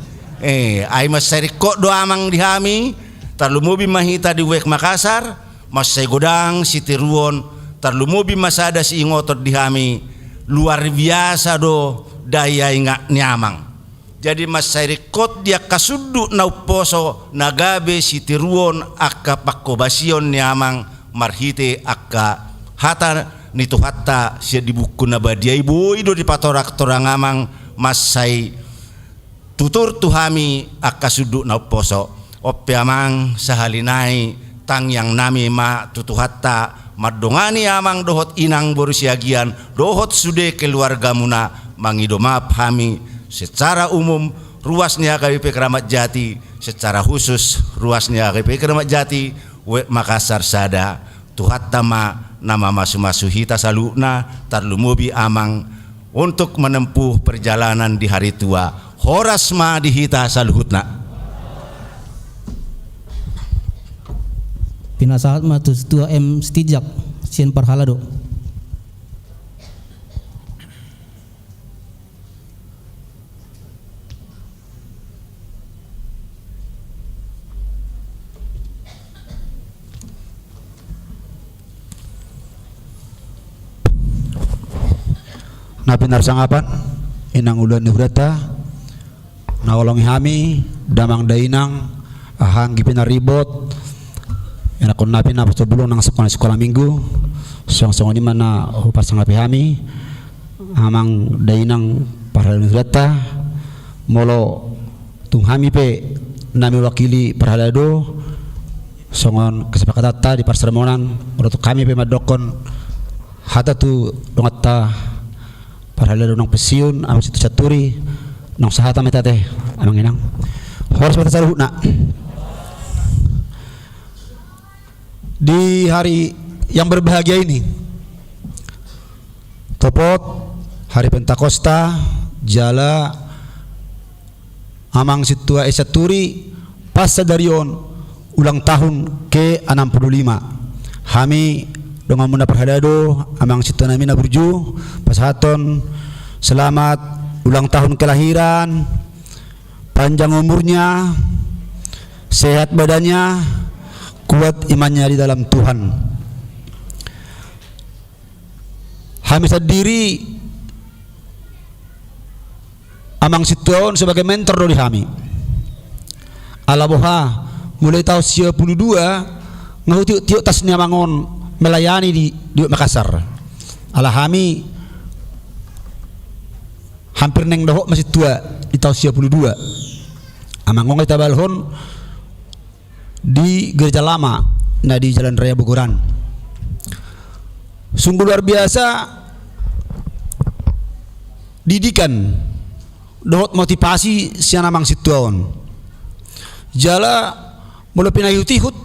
ai masari kok doamang di hami tarlumubi mahita di wek Makassar masai godang sitiruon tarlumubi masada si ingotor di hami luar biasa do daya inga nyamang jadi masai kot dia kasuddu nauposo nagabe sitiruon akka pakkobasion nyamang marhite akka hata nitu hatta sia di buku nabadiai boy do di patorak torangamang masai tutur tuhami akka suduk na poso oppe amang sahalinai tang yang nami ma tutu hatta madongani amang dohot inang borusiagian dohot sude keluarga muna mangidomap hami secara umum ruasnya HKBP Keramat Jati secara khusus ruasnya HKBP Keramat Jati Makassar sada tuhat tama nama masu-masu hita saluna tarlumubi amang untuk menempuh perjalanan di hari tua horas ma di hita saluhutna pinasahat matus tua M Stijak sien parhalado na pinarsangapan inang ulan ni Hurata naolongi hami damang dainang ahang gipinaribot yanakon napi na pasubulong ng sekolah minggu song ni mana hupasangapi hami amang dainang parhal ni Hurata molo tung hami pe nami wakili parhalado songon kesepakatan di parsermonan molo tung kami pe madokon hata tu dongata parhalado ng pensiun awas itu caturi nang sahata metate amang inang horas mata saluhna di hari yang berbahagia ini topot hari Pentakosta jala amang situa esaturi pasadarion ulang tahun ke-65 hami dengan muna parhalado amang situa nami na burju pasahaton selamat ulang tahun kelahiran panjang umurnya sehat badannya kuat imannya di dalam Tuhan hami sadiri amang situon sebagai mentor dari kami. Alaboha mulai tahun 92 ngahu tiuk tasnya mangon melayani di Makassar. Alahami hampir neng dohok masih tua di tahun 92. Amangon kita balhon di gereja lama, nah di Jalan Raya Bogoran. Sungguh luar biasa didikan dohot motivasi siana mang situon. Jala mulai pinayuti hut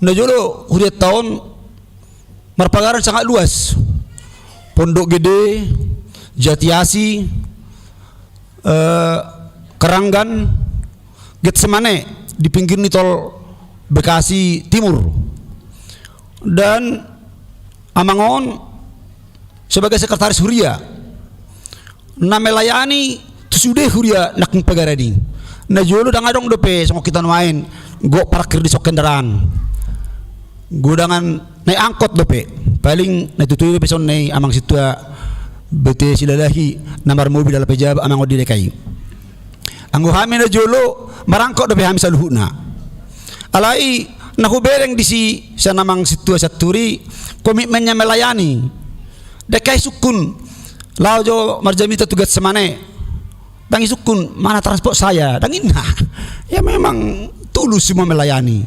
na jolo huriat tahun marpagaran sangat luas. Pondok Gede, Jatiasi, Keranggan, Getsemane di pinggir ni tol Bekasi Timur, dan Amangon sebagai sekretaris Huria na melayani tusude Huria nak pagaradi na jolo dangadong dope songo kita main go parkir di sok kendaraan gudangan naik angkot dope paling natutuyo peson naik amang situa bete silalahi namar mobil dalam pejab amang odi dekai anggo hami na jolo marangkot dope hami saluhuna alai naku bereng di sa namang situa saturi komitmennya melayani dekai sukun lao jo marjamita tugas semane dangi sukun mana transport saya dangin ya memang tulus semua melayani.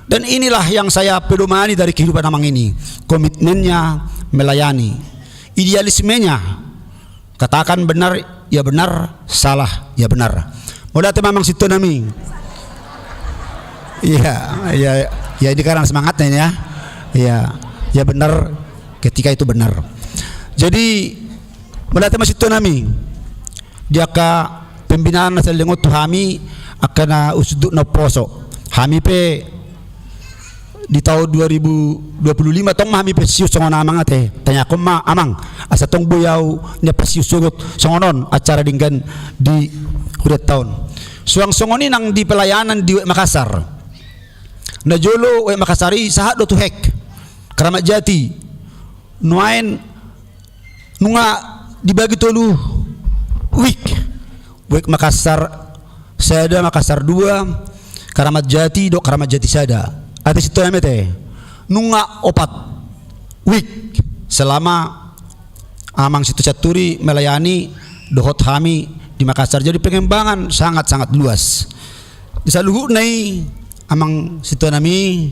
Dan inilah yang saya pedomani dari kehidupan amang ini, komitmennya melayani, idealismenya katakan benar ya benar, salah ya benar. Mudah memang situ nami. Iya ini karena semangatnya ya. Iya, ya benar ketika itu benar. Jadi mudah tema situ nami. Dia ka pembinaan nasa lengot tu hami akan usuduk na poso. Hami pe di tahun 2025 tong mahami pesius songon amang ate tanya ko ma amang asa tong buyau nya pesius sugot songonon acara dinggan di hudet tahun suang songoni nang di pelayanan di Makassar na jolo Makassari sahat do tuhek Keramat Jati nuain nunga dibagi tolu week Makassar Sada Makassar 2 Keramat Jati do Keramat Jati Sada ati situ emete nunga opat week selama amang situ caturi melayani dohot hami di Makassar. Jadi pengembangan sangat-sangat luas di saluhu nai amang situ nami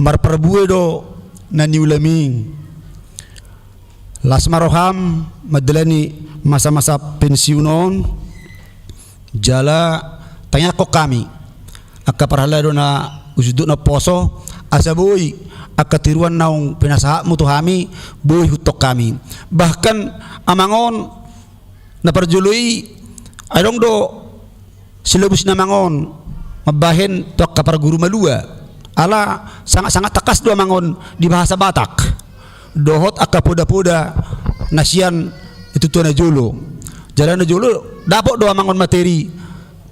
marperbue do nani ulami lasmaroham madalani masa-masa pensiunon jala tanya kok kami akka parhalado na usuduk na poso asa boy akatiruan naung pinasaha mo to hami boy hutok kami bahkan amangon na parjuluy adong do silabus na mangon mabahen to kapar guru malua ala sangat-sangat takas do amangon di bahasa Batak dohot akapoda-poda nasian itu tu na jolo jalan na jolo dapok do amangon materi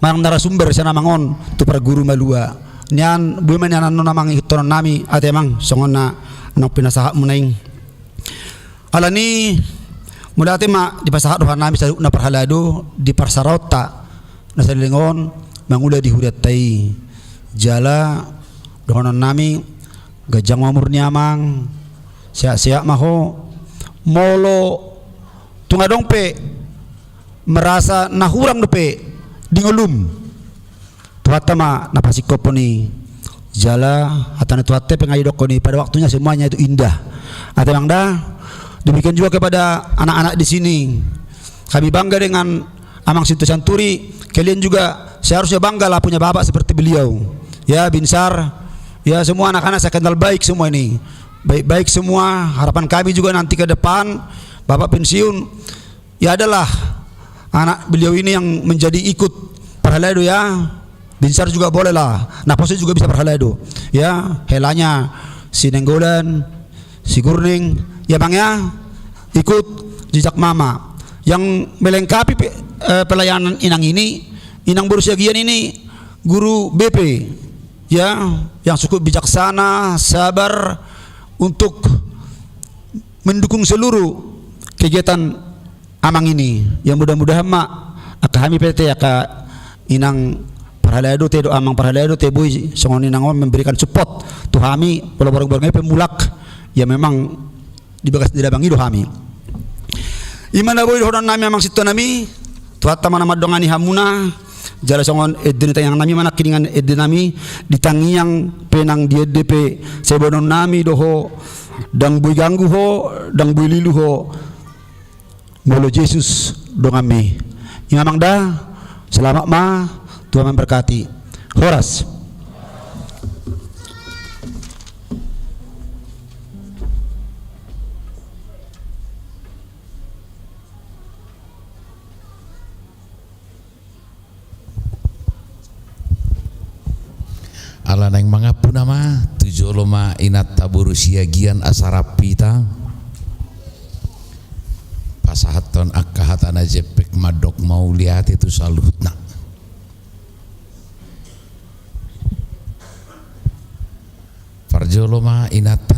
mang narasumber sana mangon tu para guru malua nian buman yan ano namang itonon nami at emang songon na nang pinasaha mo na yung alani mula ati di pasaha dohan nami sa na parhalado di parsarota na sa lingon mangula di hudat tay jala dohanan nami gajang mamur niamang siya maho molo tungadong pe merasa nahurang dope dingolum tuhatama napasikop po ni jala hatan tuhate pengayodok ko ni pada waktunya semuanya itu indah. At emangda demikian juga kepada anak-anak di sini. Kami bangga dengan amang situ santuri. Kalian juga seharusnya bangga lah punya bapak seperti beliau. Ya Binsar, ya semua anak-anak saya kenal baik semua ini. Baik-baik semua. Harapan kami juga nanti ke depan bapak pensiun ya adalah anak beliau ini yang menjadi ikut parhalado ya. Binsar juga boleh lah, Naposo juga bisa parhalado ya, helanya si Nenggolan, si Gurning ya bang ya, ikut jejak mama yang melengkapi pelayanan inang ini, inang berusia gian ini guru BP ya, yang cukup bijaksana, sabar untuk mendukung seluruh kegiatan amang ini. Yang mudah-mudahan mak kami PT aka inang parhalado te do amang parhalado te boy songoni nang memberikan support tu kami barang-barang pemulak ya memang dibagas di dabang ido kami. Imana boy horon nami amang situ nami tuat tamana madongani hamuna jala songon edden tayang nami mana kiningan edden nami ditangiang penang di EDP sebonon nami doho dang boy ganggu ho dang boy lilu ho molo Yesus dongami imamang da selamat ma Tuhan memberkati. Horas. Ala nang mga punama tujuh loma inat taburu siagian asarapita pasahaton akahatana jepek madok mau lihat itu salutna Parjoloma inata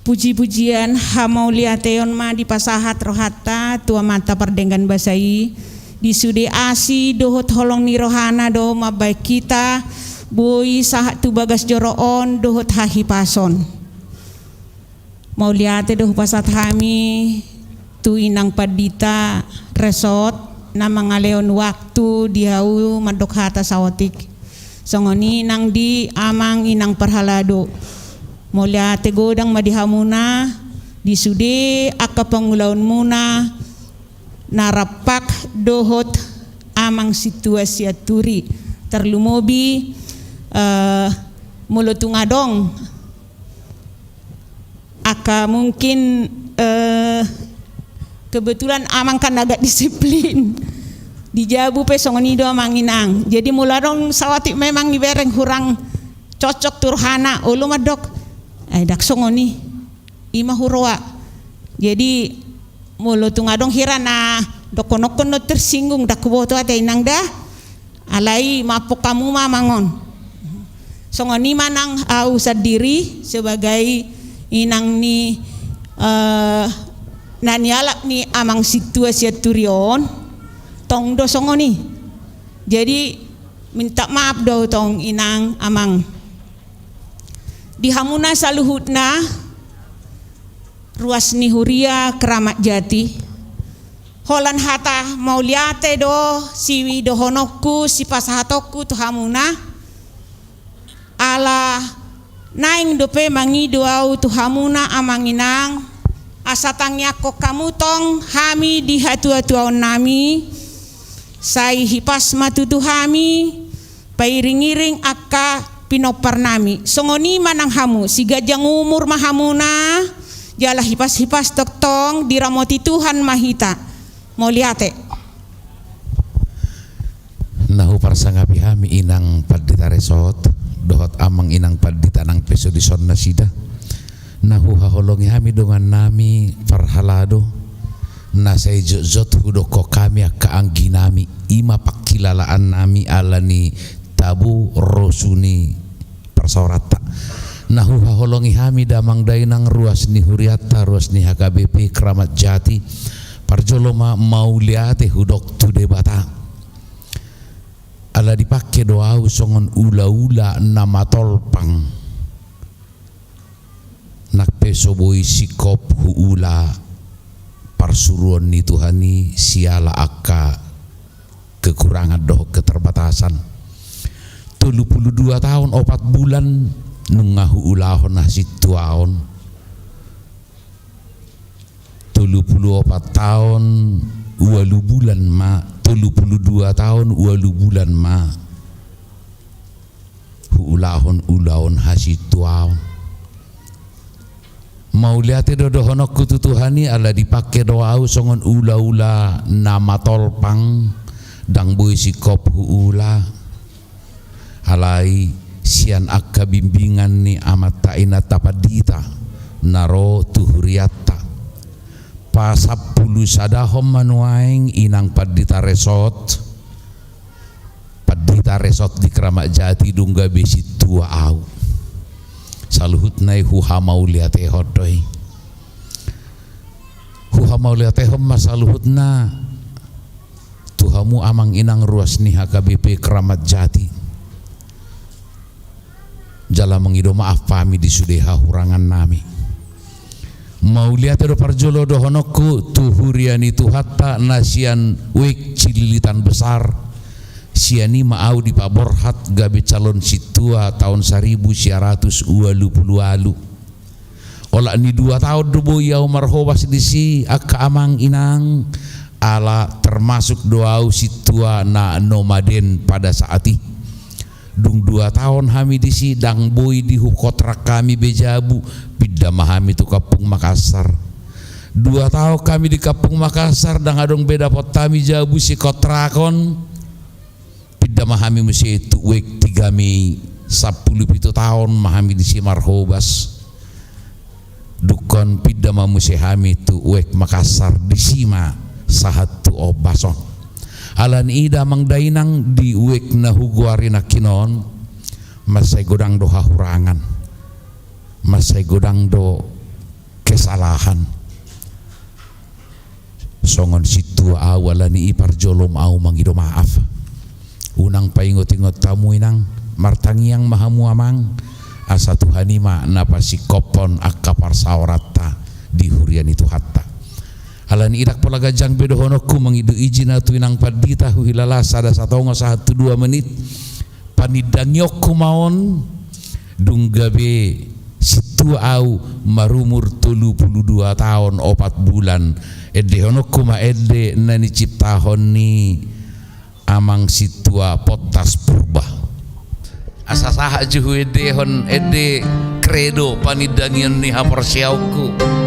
puji-pujian hamauliateon ma di pasahat rohata tua mata perdenggan basai di sude asi dohot holong ni rohana do mabaik kita boi sahat tu bagas joroon dohot hahi pason mauliate doh pasat kami tu inang padita resort na mga leon waktu diau madok hata sawatik songoni nang di amang inang perhalado molia tegodang madihamuna di sude aka pangulaun muna narapak dohot amang situasi aturi terlumobi mulutungadong aka mungkin kebetulan amang kan agak disiplin dijabu pe songonido manginang jadi mularong sawatik memang ibereng hurang cocok turhana ulu madok dak songoni ima huroa jadi mulu tungadong hirana dokonokon no tersinggung dak kuboto ate inang dah alai mapok kamu ma mangon songoni manang au sadiri sebagai inang ni nanialak ni amang situasi turion tong do songoni jadi minta maaf do tong inang amang di hamuna saluhutna ruas ni huria Keramat Jati holan hata mauliate do siwi do honokku si pasahatoku tu hamuna ala naing dope mangi doau tu hamuna amanginang asatangnya kok kamu tong hami di hatu-hatuaon nami sai hipas matutu hami pairing-iring akka pinopar nami songoni manang hamu si gajang umur mahamuna jala hipas-hipas toktong diramoti Tuhan mahita mau liate nahu parsangapi hami inang padita resort dohot amang inang padita nang peso di sonna sida nahu haholongi hami dengan nami farhalado na say jot hudoko kami akka angginami ima pakilalaan nami alani tabu rosuni persaurata nahu haholongi hami damang dainang ruas ni huriata ruas ni HKBP Keramat Jati parjoloma mauliate hudok tu debata ala dipake doau songon ula-ula nama tolpang nak peso boy sikop huula parsuruan ni Tuhani siala akka kekurangan doh keterbatasan 32 tahun 4 bulan nungahu ulahon nasi tuaon 34 tahun 2 bulan ma 32 tahun 2 bulan ma ulahon hasi tuaon mau lihat dodohonok kututuhani ala dipake doau songon ula-ula nama tolpang dang boy sikop huula alai sian akka bimbingan ni amat taina tapadita naro tuhuriata pasapulu sadahom manuaing inang padita resort di Keramat Jati dungga besi tua au saluhutnai huhamauliate hodoi huhamauliate hom masaluhutna tuhamu amang inang ruas ni HKBP Keramat Jati jala mengido maaf pami di sudeha hurangan nami mau lihat do parjolo do honokku tuhuriani tuhatta nasian wek cililitan besar siani maau di paborhat gabe calon situa tahun 1920 alu olah ni 2 tahun dubo yau marhobas disi akka amang inang ala termasuk doau situa na nomaden pada saat ini dung 2 tahun kami di sidang boy di hukotrak kami bejabu pidda mahami tu Kapung Makassar 2 tahun kami di Kapung Makassar dan adong beda potami jabu si kotrakon pidda mahami musi itu wek 3 Mei 10 tahun mahami di si marhobas dukon pidda mamusi hami tu wek Makassar di sima sahat tu obason alan ida mangdainang di wek na huguari na kinon masay godang do hahurangan masay godang do kesalahan songon situ awalan ni iparjolom au mangido maaf unang paingot-ingot tamu inang martangiang mahamu amang asa tuhanima napasi kopon akapar saorata di hurian itu hatta alan irak pola gajang bedo honokku mengidu izin atu inang padita huhilala sada satongo 1-2 menit panidangyokku maon dunggabe situ au marumur 32 tahun 4 bulan ede honokku ma ede nani ciptahon ni amang situa potas purba asa saha juhu ede hon ede kredo panidangyan ni haporsiauku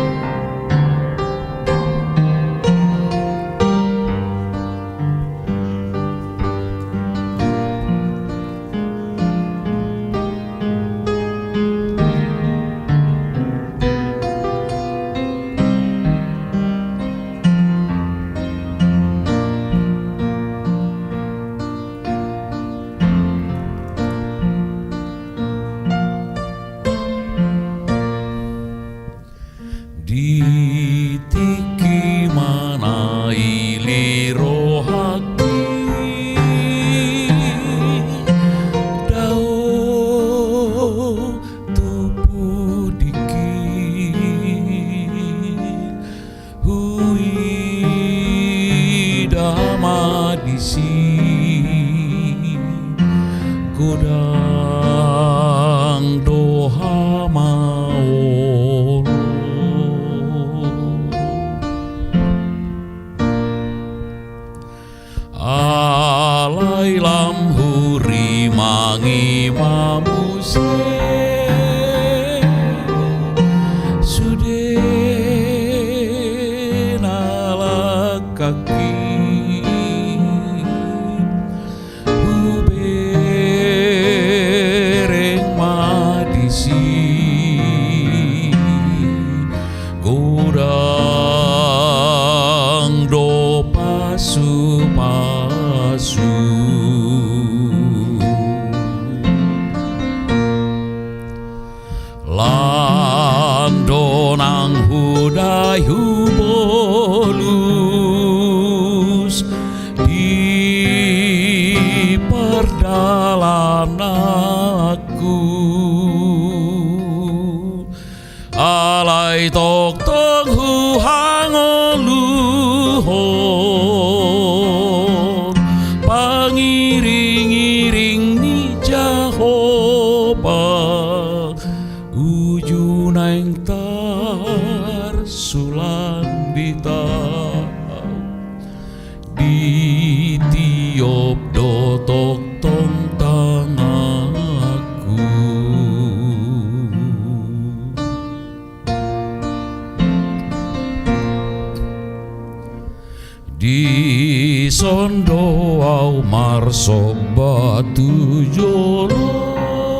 di sondo au marsobatu jolom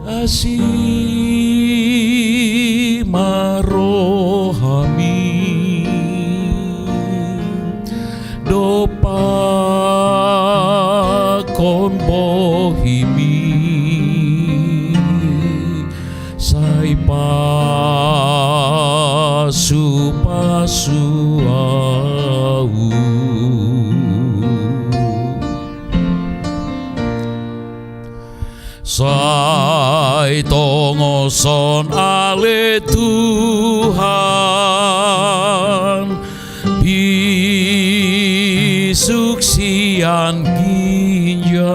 asi marohami dopa kon bohimi masuau. Sai tongoson ale Tuhan bisuksian ginjang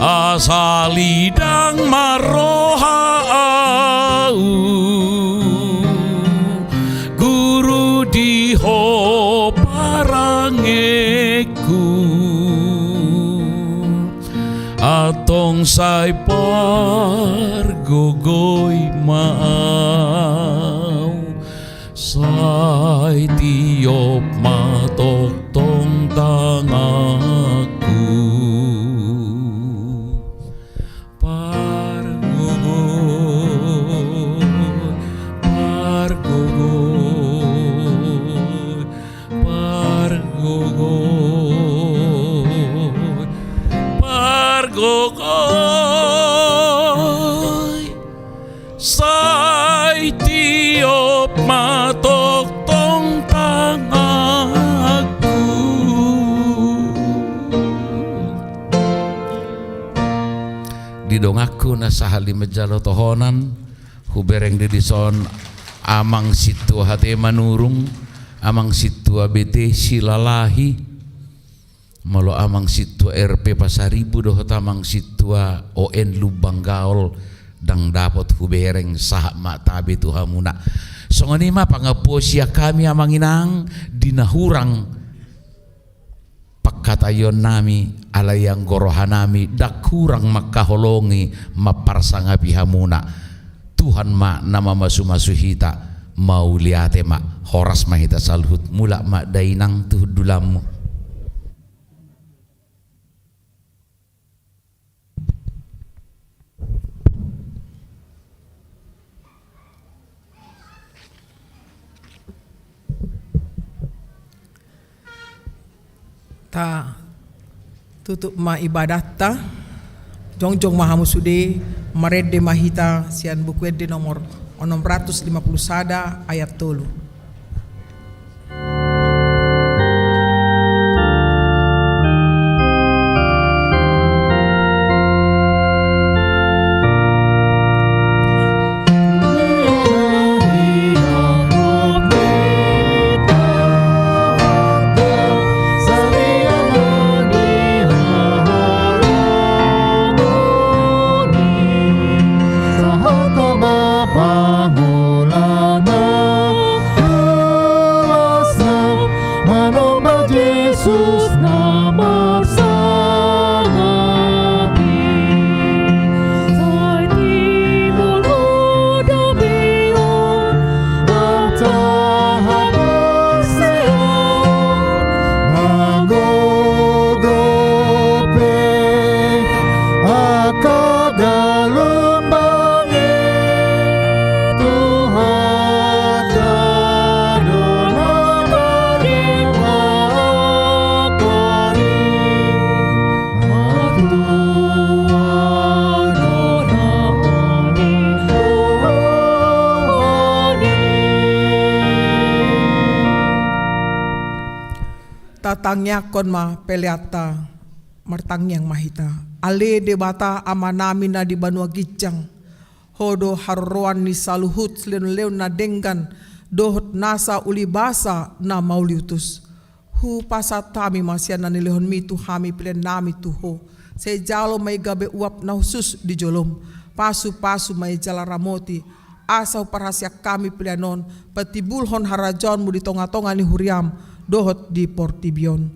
asalidang maroha au guru diho parangeku atong say pargogoy maaw say tiop matoktong tangaku pargogoy pargogoy pargogoy pargogoy say tiop matoktong tangaku. Didongaku na sahali majalo tohonan hubereng didison amang situ hate manurung amang situ abete silalahi malo amang situa RP Pasaribu doh tamang situa ON Lubang Gaol dang dapat hubereng sah matabe tu hamuna songoni ma pangaposia kami amanginang dinahurang pakatayon nami ala yang gorohanami dak kurang makaholongi maparsangapi hamuna Tuhan ma nama masu-masuhita mau liate ma horas mahita salhut mula ma dainang tuh dulamu. Ta tutup ma ibadat ta jongjong mahamusude marede mahita sian buku ede nomor 650 sada ayat 3. Tatangnya kon ma peleata martangyang mahita ale debata amanami na di banua gicang hodo harroan ni saluhut leun na denggan dohot nasa ulibasa na mauliutus hu pasatami masyan na nilehon mitu hami pilihan nami tuho se jalo may gabe uap na husus di jolom pasu-pasu may jala ramoti asaw parasyak kami pilihanon patibulhon harajon mo di tonga-tonga ni huriam dohot di Portibion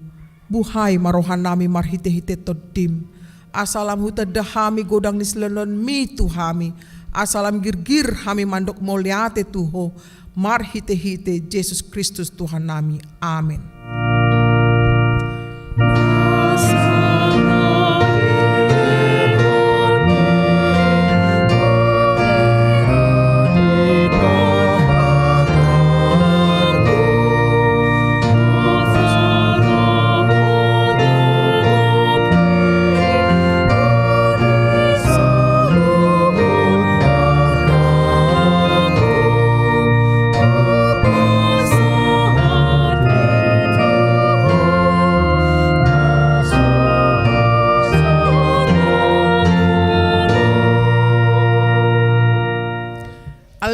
buhay marohan nami marhite-hite toddim asalam hutadahami godang nislenon mitu hami asalam girgir hami mandok moliate tuho marhite-hite Yesus Kristus Tuhan nami amin.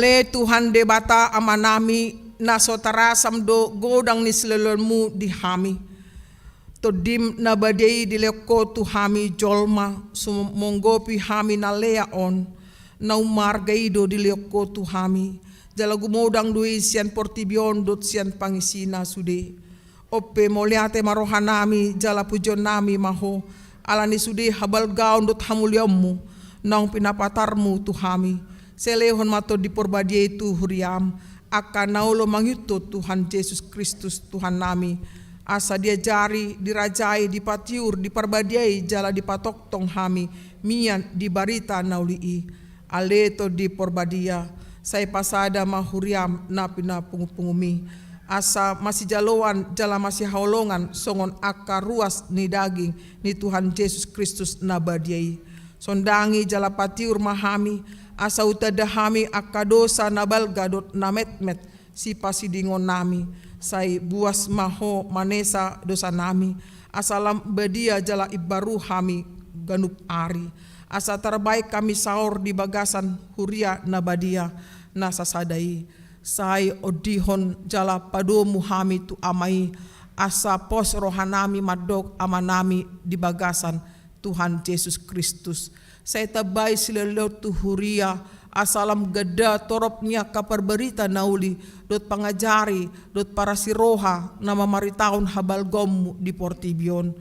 Ale Tuhan de bata amanami na sotarasam do godang ni selelmu di hami. Todim na badai di leko tu hami jolma monggopi hami na lea on na umargaido di leko tu hami. Jala gumodang dui sian portibion dot sian pangisina sude. Ope moliate marohanami jala pujon nami maho alani sude habal gaun dot hamuliamu nang pinapatarmu tu hami. Selehon mato di porbadie itu huriam akan naulo mangito Tuhan Yesus Kristus Tuhan nami. Asa dia jari dirajai dipatiur diperbadiai jala dipatok tong hami mian di barita naulii. Aleto di porbadia saya pasada mahuriam napina pungumi. Asa masih jaloan jala masih haulongan songon akar ruas ni daging ni Tuhan Yesus Kristus nabadiai. Sondangi jala patiur mahami asa utadahami akadosa nabal gadot namet-met si pasidingon nami sai buas maho manesa dosa nami asalam badia jala ibaru hami ganup ari asa terbaik kami saur di bagasan huria nabadia nasa sadai sai odihon jala padomu hami tu amai asa pos rohanami madok amanami di bagasan Tuhan Yesus Kristus. Saya tabai silelo tu huria asalam geda toropnya kapar berita nauli dot pangajari dot para siroha nama maritaun habal gomu di portibion.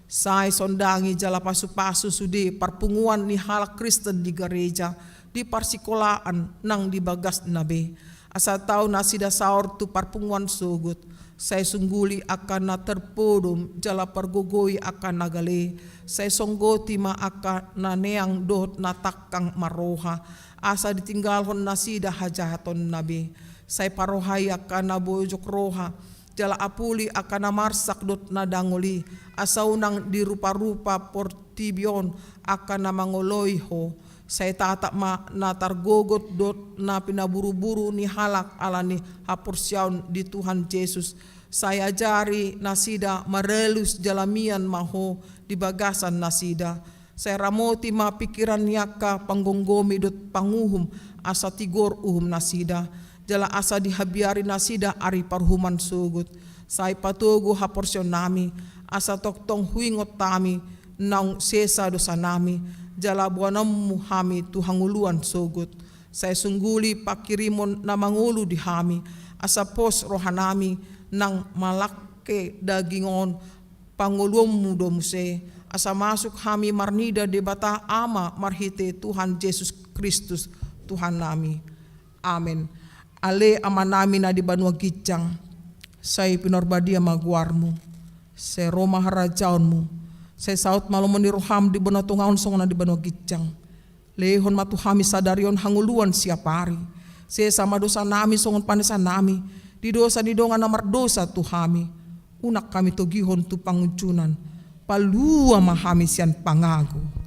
Saya sondangi jala pasu-pasu sudi parpunguan ni halak Kristen di gereja di parsikolaan nang di bagas nabe. Asa tau nasida saur tu parpunguan sugut. Saya sungguli akan na terpodum jala pergogoi akan nagale. Saya songgoti ma akan na neang dot na takang maroha. Asa ditinggalhon nasida hajahaton nabi. Saya parohai akan na bojok roha. Jala apuli akan na marsak dot na dangoli. Asa unang di rupa-rupa portibion akan na mangoloi ho. Saya tatak ma na targogot dot na pinaburu-buru ni halak alani hapursiaun di Tuhan Yesus. Saya ajari nasida marelus jalamian maho di bagasan nasida. Saya ramoti ma pikiran yaka panggonggomi dot panguhum asa tigor nasida. Jala asa dihabiari nasida ari parhuman sugut. Saya patugu haporsion nami asa toktong huingot tami nang sesa dosa nami. Jala buanamu hami tuhanguluan sugut. Saya sungguli pakirimon na mangulu di hami asa pos rohanami nang malake dagingon pangulumu domuse asa masuk hami marnida debata ama marhite Tuhan Yesus Kristus Tuhan nami. Amen. Ale amanami na di banua gicang say pinorbadia maguarmu say Roma harajaonmu say saut malomoni roham di banua tungaon songona di banua gicang lehon matu hami sadarion hanguluan siapari say sama dosa nami songon panesan nami di dosa di dongan namar dosa tu hami unak kami togihon tu panguncunan palua mahami sian pangagu.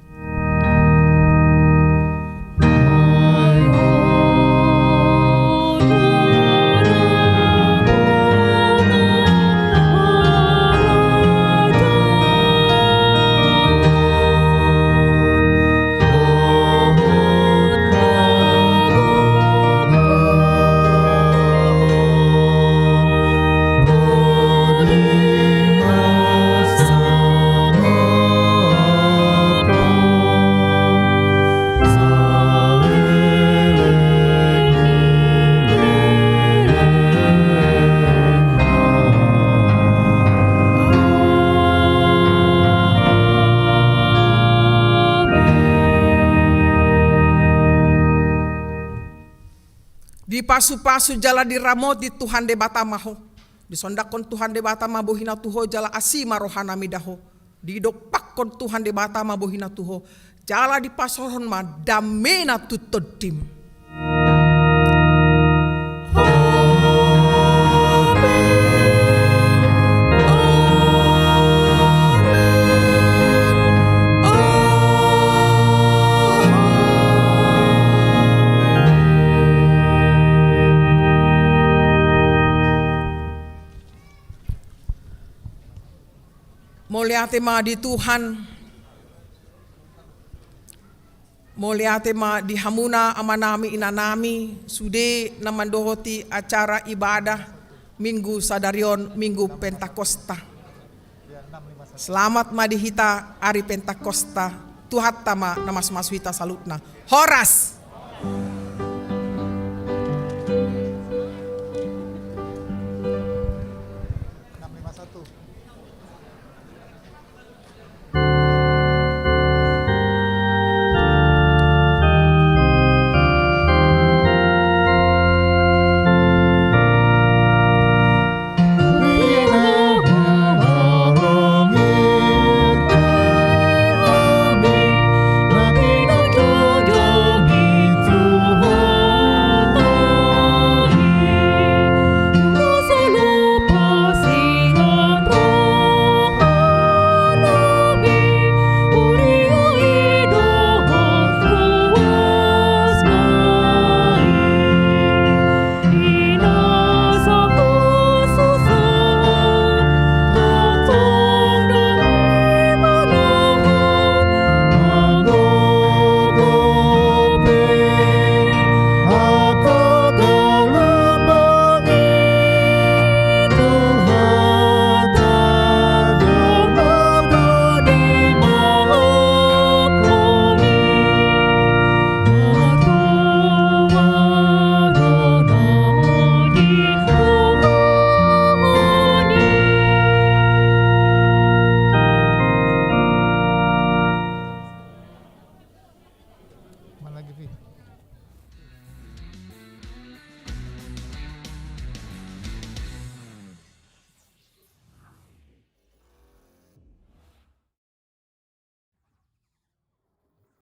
Di pasu-pasu jala diramot di Tuhan de batamaho. Disondakon Tuhan de batama bohina tuho jala asima rohana midaho. Didopakon Tuhan de batama bohina tuho. Jala di pasoron ma damena tutodim. Mulia tema di Tuhan, Moliate ma di hamuna amanami inanami sude namandohoti acara ibadah Minggu Sadarion Minggu Pentakosta. Selamat ma di hita hari Pentakosta. Tuhat tama namas maswita salutna. Horas.